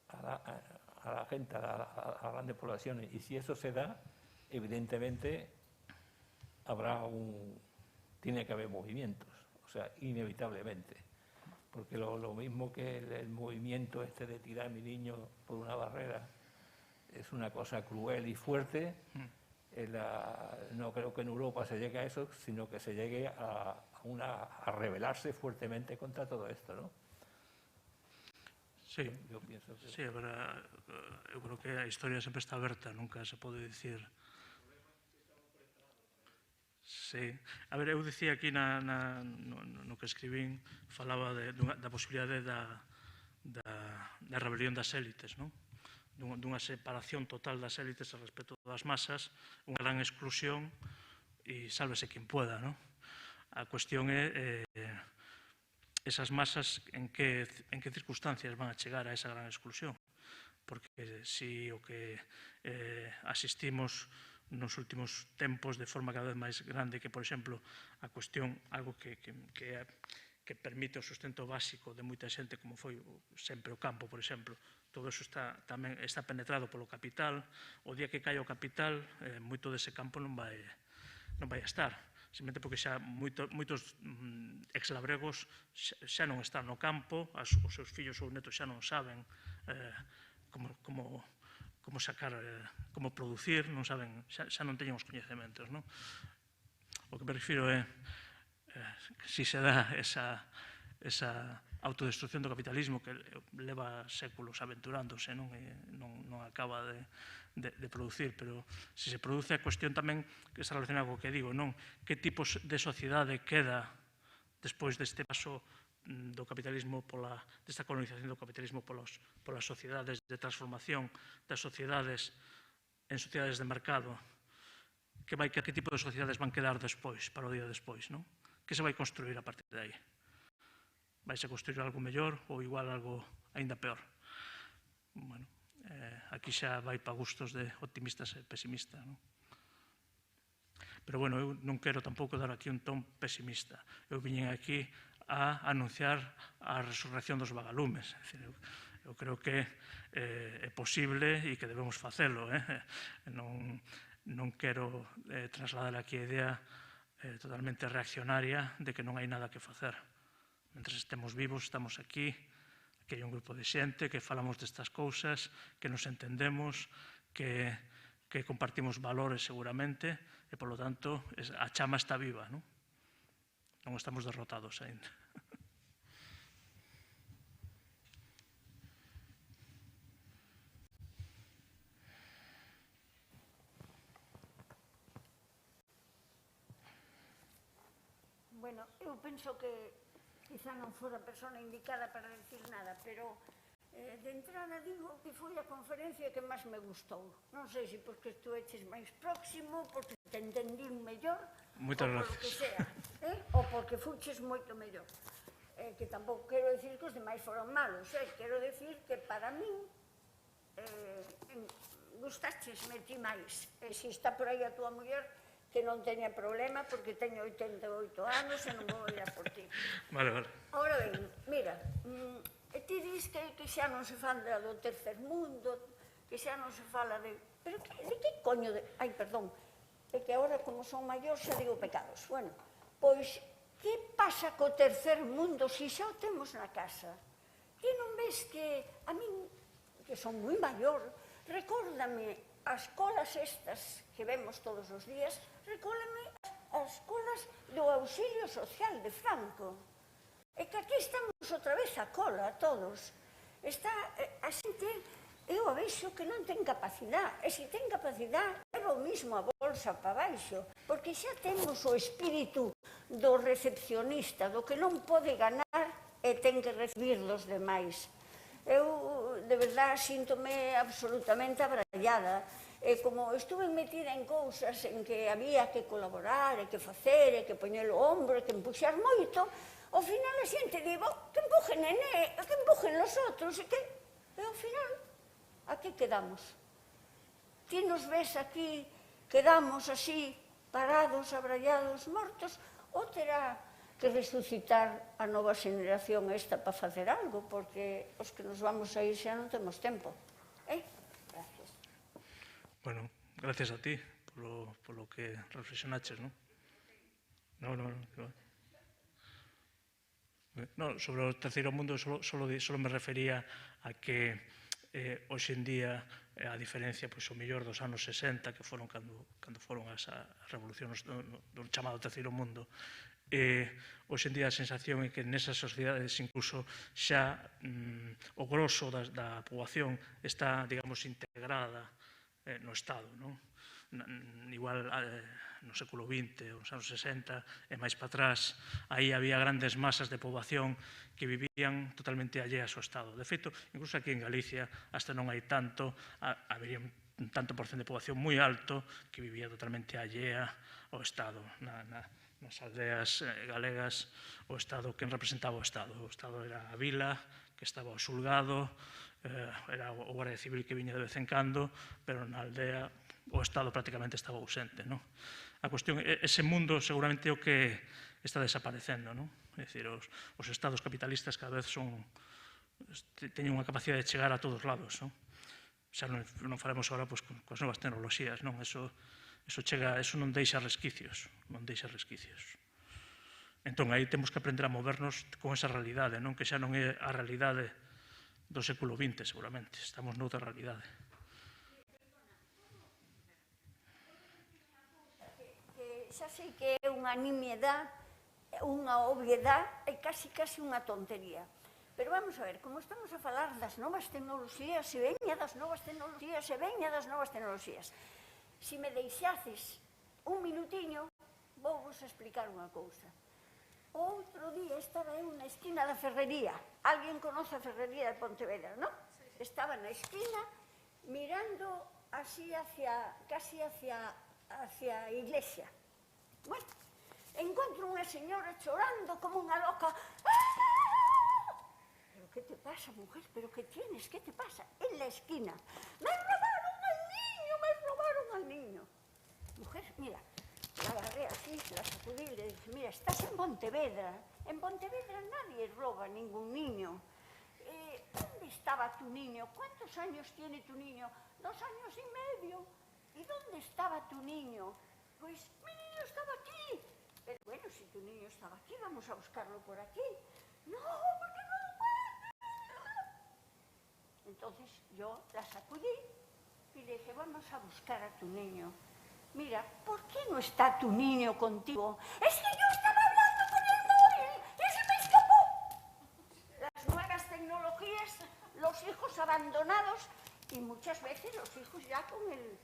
a la gente, a grandes poblaciones. Y si eso se da, evidentemente tiene que haber movimientos, o sea, inevitablemente. Porque lo mismo que el movimiento este de tirar a mi niño por una barrera es una cosa cruel y fuerte, no creo que en Europa se llegue a eso, sino que se llegue a rebelarse fuertemente contra todo esto, ¿no? Sí, Yo pienso que... sí, eu creo que a historia sempre está aberta, nunca se pode dicir... Sí. A ver, eu dicía aquí no que escribín, falaba da posibilidade da rebelión das élites, non? Dunha separación total das élites a respecto das masas, unha gran exclusión e sálvese quen pueda, non? A cuestión é esas masas en que circunstancias van a chegar a esa gran exclusión. Porque si o que asistimos nos últimos tempos de forma cada vez máis grande que, por exemplo, a cuestión, algo que permite o sustento básico de moita xente, como foi sempre o campo, por exemplo, todo eso tamén está penetrado polo capital. O día que caia o capital, moito dese campo non vai a estar, simplemente porque xa moitos exlabregos xa non están no campo, os seus fillos ou netos xa non saben como sacar, como producir, non saben, xa non teñen os coñecementos, non? O que me refiro é que si se dá esa autodestrucción do capitalismo que leva séculos aventurándose, non acaba de producir, pero se produce a cuestión tamén que está relacionada co que digo, non? Que tipos de sociedade queda despois deste paso do capitalismo, desta colonización do capitalismo polas sociedades de transformación das sociedades en sociedades de mercado, que tipo de sociedades van quedar despois, para o día despois, non? Que se vai construir a partir de aí? Vais a construir algo mellor ou igual algo aínda peor? Bueno, aquí xa vai para gustos de optimistas e pesimistas, non? Pero, bueno, eu non quero tampouco dar aquí un ton pesimista. Eu viñen aquí a anunciar a resurrección dos vagalumes. Eu creo que é posible e que debemos facelo. Non quero trasladar aquí a idea totalmente reaccionaria de que non hai nada que facer. Mentre estemos vivos, estamos aquí hai un grupo de xente que falamos destas cousas, que nos entendemos, que compartimos valores seguramente, e, polo tanto, a chama está viva, non? Non estamos derrotados ainda. Bueno, eu penso que quizá non fora a persona indicada para decir nada, pero de entrada digo que foi a conferencia que máis me gustou. Non sei se porque estuveches máis próximo, porque te entendín mellor, ou por o que sea, ou porque fuches moito mellor. Que tampouco quero decir que os demais foron malos, quero decir que para min gustaches-me ti máis. E se está por aí a tua muller, que non teña problema, porque teño 88 anos e non vou ir a por ti. Vale, vale. Ahora ben, mira, ti dis que xa non se fala do tercer mundo, que xa non se fala de... Pero de que coño de... Ai, perdón, é que agora como son maior xa digo pecados. Bueno, pois, que pasa co tercer mundo se xa o temos na casa? Ti non ves que a min, que son moi maior, recórdame as colas estas que vemos todos os días, recórdame as colas do auxilio social de Franco. É que aquí estamos outra vez a cola, todos. Está a xente, eu a vexo que non ten capacidade, e se ten capacidade, leva o mismo a bolsa para baixo, porque xa temos o espírito do recepcionista, do que non pode ganar e ten que recibir dos demais. Eu, de verdade, síntome absolutamente abrallada. E como estuve metida en cousas en que había que colaborar, e que facer, e que poñer o ombro, e que empuxar moito, ao final a xente digo, que empujen nené, que empujen los outros, e ao final, aquí quedamos. Ti nos ves aquí, quedamos así, parados, abrallados, mortos, ou terá que resucitar a nova xeneración esta para facer algo, porque os que nos vamos a ir xa non temos tempo. Gracias. Bueno, gracias a ti polo que reflexionaches, non? Non. No, sobre o terceiro mundo solo me refería a que hoxe en día a diferencia, pois, o mellor dos anos 60, que foron cando foron as revolucións do chamado terceiro mundo, hoxe en día a sensación é que nesas sociedades incluso xa o grosso da poboación está, digamos, integrada no Estado, non? Igual no século XX, os anos 60 e máis para atrás, aí había grandes masas de poboación que vivían totalmente alleas ao Estado. De feito, incluso aquí en Galicia, hasta non hai tanto, habería un tanto por cento de poboación moi alto que vivía totalmente allea ao Estado. Nas aldeas galegas, o Estado, quen representaba o Estado? O Estado era a vila, que estaba o xulgado, era o Guardia Civil que viña de vez en cando, pero na aldea o Estado prácticamente estaba ausente, non? A cuestión, ese mundo seguramente é o que está desaparecendo, non? É dicir, os estados capitalistas cada vez teñen unha capacidade de chegar a todos lados, non? Xa non falemos agora coas novas tecnoloxías, non? Eso non deixa resquicios, non deixa resquicios. Entón, aí temos que aprender a movernos con esa realidade, non? Que xa non é a realidade do século XX, seguramente. Estamos noutra realidade. Xa sei que é unha nimiedade, unha obviedade e casi unha tontería. Pero vamos a ver, como estamos a falar das novas tecnoloxías, se veña das novas tecnoloxías, se me deixaces un minutiño, vou vos explicar unha cousa. Outro día estaba eu na esquina da ferrería. Alguén conoce a ferrería de Pontevedra, non? Estaba na esquina mirando así casi hacia a iglesia. Bueno, encontro unha señora chorando como unha loca. ¿Pero qué te pasa, mujer? ¿Pero qué tienes? ¿Qué te pasa? En la esquina. ¡Me robaron al niño! Mujer, mira, la agarré así, la sacudí y le dije, mira, estás en Pontevedra. En Pontevedra nadie roba ningún niño. ¿Dónde estaba tu niño? ¿Cuántos años tiene tu niño? 2 años y medio. ¿Y dónde estaba tu niño? Pues mi niño estaba aquí. Pero bueno, si tu niño estaba aquí, vamos a buscarlo por aquí. No, porque no lo puedo. Entonces yo la sacudí y le dije, vamos a buscar a tu niño. Mira, ¿por qué no está tu niño contigo? Es que yo estaba hablando con el móvil y se me escapó. Las nuevas tecnologías, los hijos abandonados y muchas veces los hijos ya con el...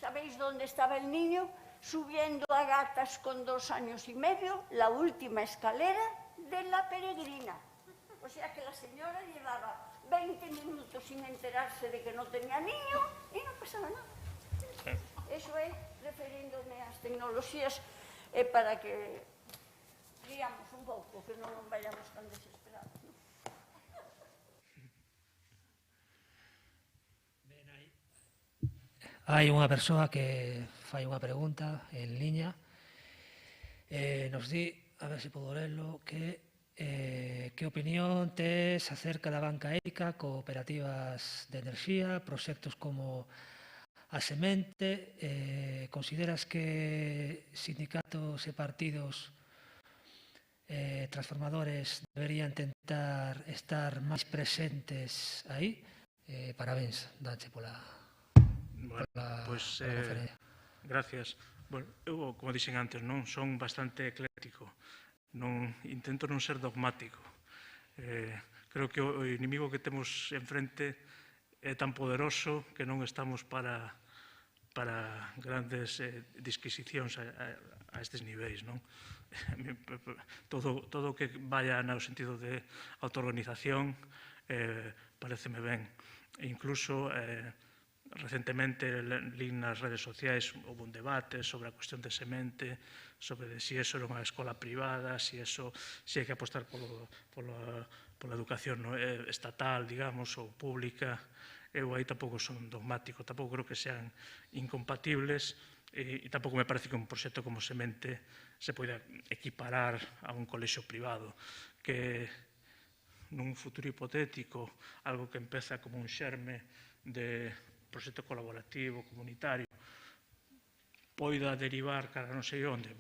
¿Sabéis dónde estaba el niño? Subiendo a gatas con 2 años y medio, la última escalera de la Peregrina. O sea que la señora llevaba 20 minutos sin enterarse de que no tenía niño y no pasaba nada. Eso é referiéndome ás tecnoloxías para que riamos un pouco, que non vayamos tan desesperados. Hai unha persoa que fai unha pregunta en liña. Nos di, a ver se podo lerlo, que opinión tes acerca da banca ética, cooperativas de enerxía, proxectos como a Semente. Consideras que sindicatos e partidos transformadores deberían tentar estar máis presentes aí? Parabéns, Dache, pola conferencia. Gracias. Bueno, eu, como dixen antes, non son bastante ecléctico. Intento non ser dogmático. Creo que o inimigo que temos enfrente é tan poderoso que non estamos para grandes disquisicións a estes niveis, non? Todo o que vaya no sentido de autoorganización pareceme ben. E incluso recentemente lín nas redes sociais houve un debate sobre a cuestión de Semente, sobre se iso era unha escola privada, se hai que apostar pola educación estatal, digamos, ou pública. Eu aí tampouco son dogmático, tampouco creo que sean incompatibles e tampouco me parece que un proxecto como Semente se poida equiparar a un colexio privado, que nun futuro hipotético, algo que empeza como un xerme de proxecto colaborativo, comunitario, poida derivar cara non sei onde,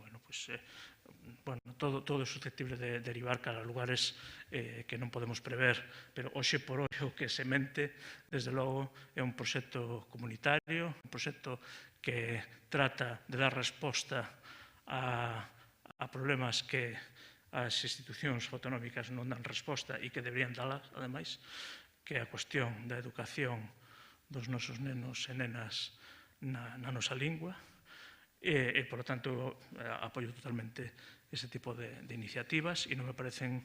todo é susceptible de derivar cara a lugares que non podemos prever, pero hoxe por hoxe o que Semente, desde logo, é un proxecto comunitario, un proxecto que trata de dar resposta a a problemas que as institucións autonómicas non dan resposta e que deberían dalas, ademais, que é a cuestión da educación dos nosos nenos e nenas na nosa lingua, e, por lo tanto, apoio totalmente ese tipo de iniciativas e non me parecen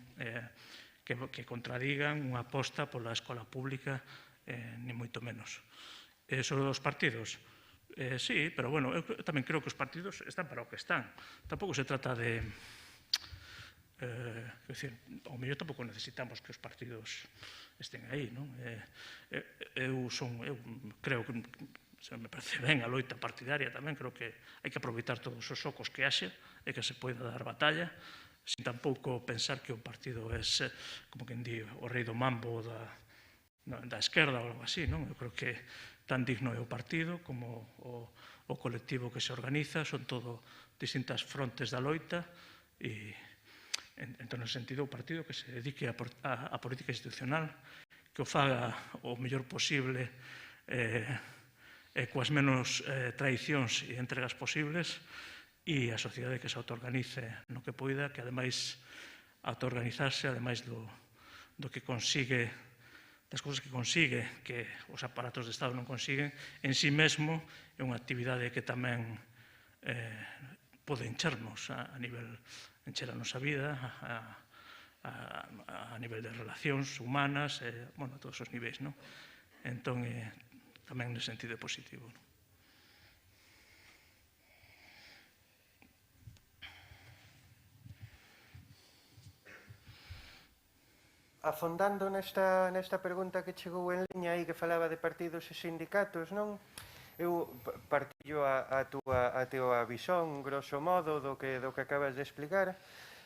que contradigan unha aposta pola escola pública, ni moito menos. Sobre os partidos, sí, pero bueno, eu tamén creo que os partidos están para o que están. Tampouco se trata de... ao mellor tampouco necesitamos que os partidos estén aí, non? Eu creo que me parece ben a loita partidaria tamén, creo que hai que aproveitar todos os socos que haxa e que se poida dar batalla, sin tampouco pensar que o partido é, como quen di, o rei do mambo da esquerda ou algo así, non? Eu creo que tan digno é o partido como o colectivo que se organiza, son todo distintas frontes da loita e, en todo sentido, o partido que se dedique a política institucional, que o faga o mellor posible coas menos traicións e entregas posibles, e a sociedade que se autoorganice no que poida, que ademais autoorganizarse, ademais do que consigue, das cousas que consigue, que os aparatos de Estado non consiguen, en sí mesmo é unha actividade que tamén pode enchernos a nivel, encher a nosa vida, a nivel de relacións humanas, bueno, a todos os niveis, non? Entón, tamén no sentido positivo, non? Afondando nesta pregunta que chegou en liña aí que falaba de partidos e sindicatos, non? Eu partillo a tua visón, grosso modo, do que acabas de explicar,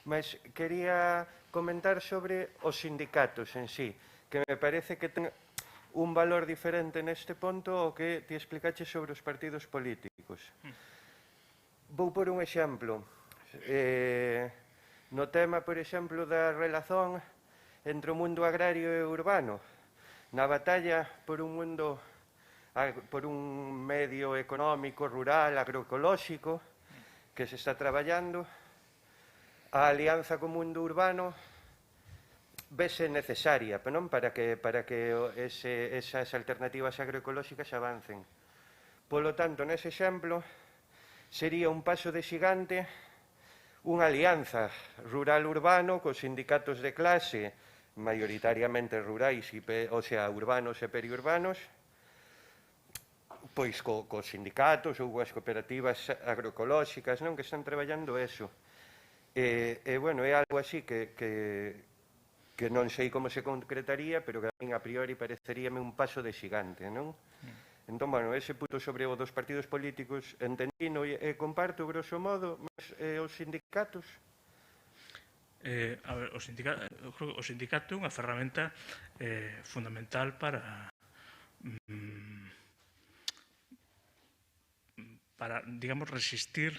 mas quería comentar sobre os sindicatos en sí, que me parece que ten un valor diferente neste punto ao que te explicaches sobre os partidos políticos. Vou por un exemplo. No tema, por exemplo, da relación entre o mundo agrario e urbano, na batalla por un medio económico, rural, agroecolóxico, que se está traballando, a alianza co mundo urbano vese necesaria, non? Para que esas alternativas agroecolóxicas avancen. Polo tanto, nese exemplo, sería un paso de xigante unha alianza rural-urbano cos sindicatos de clase, maioritariamente rurais, o sea, urbanos e periurbanos, pois cos sindicatos ou coas cooperativas agroecolóxicas, non? Que están traballando eso. Bueno, é algo así que non sei como se concretaría, pero que a min a priori pareceríame un paso de xigante, non? Entón, bueno, ese punto sobre o dos partidos políticos entendino e comparto, grosso modo, mas os sindicatos... A ver, o sindicato é unha ferramenta fundamental para, digamos, resistir,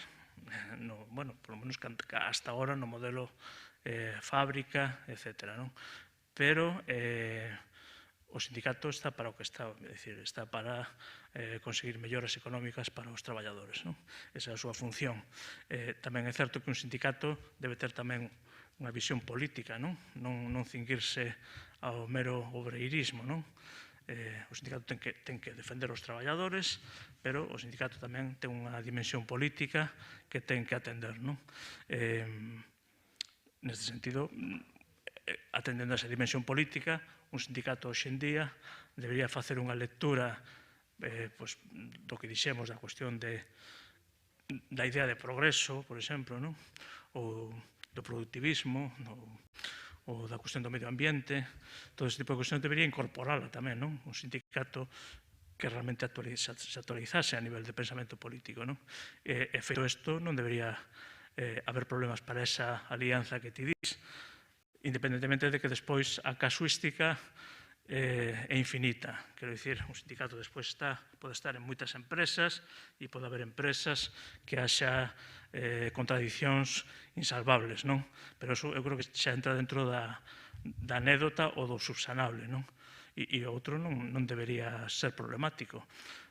bueno, por lo menos hasta ahora no modelo fábrica, etc. Pero o sindicato está para o que está, é dicir, está para conseguir melloras económicas para os traballadores. Esa é a súa función. Tamén é certo que un sindicato debe ter tamén unha visión política, non cinguirse ao mero obreirismo, non? O sindicato ten que defender os traballadores, pero o sindicato tamén ten unha dimensión política que ten que atender, non? Neste sentido, atendendo a esa dimensión política, un sindicato hoxe en día debería facer unha lectura do que dixemos da cuestión da idea de progreso, por exemplo, ou do productivismo, ou da cuestión do medio ambiente, todo ese tipo de cuestión debería incorporala tamén, non? Un sindicato que realmente se actualizase a nivel de pensamento político, non? E feito isto, non debería haber problemas para esa alianza que ti dis, independentemente de que despois a casuística é infinita. Quero dicir, un sindicato despois pode estar en moitas empresas e pode haber empresas que haxa contradicións insalvables, non? Pero eso eu creo que xa entra dentro da anécdota ou do subsanable, non? E o outro non debería ser problemático.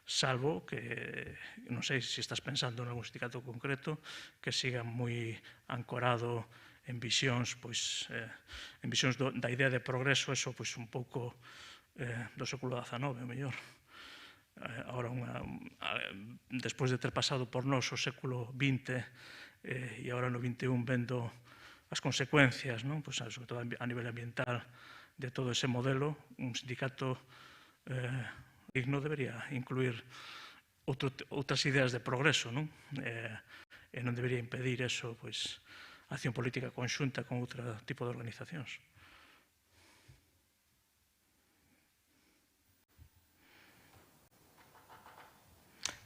salvo que, non sei se estás pensando en algún sindicato concreto, que siga moi ancorado en visións, pois, en visións da idea de progreso, eso, pois, un pouco do século XIX, mellor. Ahora, despois de ter pasado por nós o século XX e agora no XXI vendo as consecuencias, non? Pois, sobre todo a nivel ambiental, de todo ese modelo, un sindicato digno debería incluir outras ideas de progreso, non? E non debería impedir eso, pois, a acción política conxunta con outro tipo de organizacións.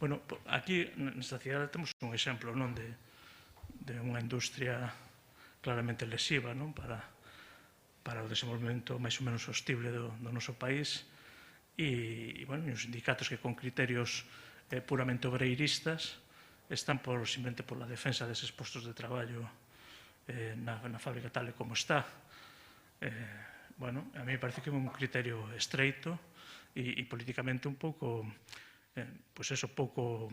Bueno, aquí nesta cidade temos un exemplo, non, de unha industria claramente lesiva, non, para o desenvolvemento máis ou menos sostible do noso país e, bueno, os sindicatos que con criterios puramente obreiristas están simplemente por la defensa deses postos de traballo na fábrica tal e como está. Bueno, a mí me parece que é un criterio estreito e políticamente un pouco, pois eso, pouco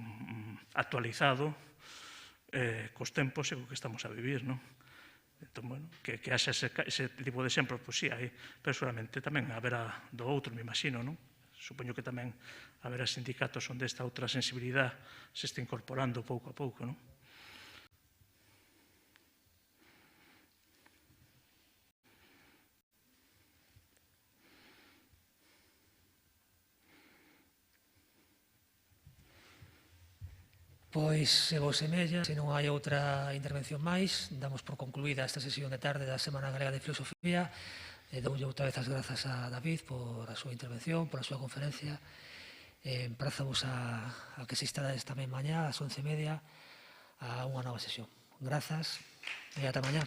actualizado cos tempos e co que estamos a vivir, non? Entón, bueno, que haxa ese tipo de exemplos, pois sí, hai, pero seguramente tamén haberá do outro, me imagino, non? Supoño que tamén haberá sindicatos onde esta outra sensibilidade se está incorporando pouco a pouco, non? Pois, se vos semella, se non hai outra intervención máis, damos por concluída esta sesión de tarde da Semana Galega de Filosofía. Doulle outra vez as grazas a David por a súa intervención, por a súa conferencia. Emprazamos a que se instalades tamén mañá, ás 11:30, a unha nova sesión. Grazas e ata mañá.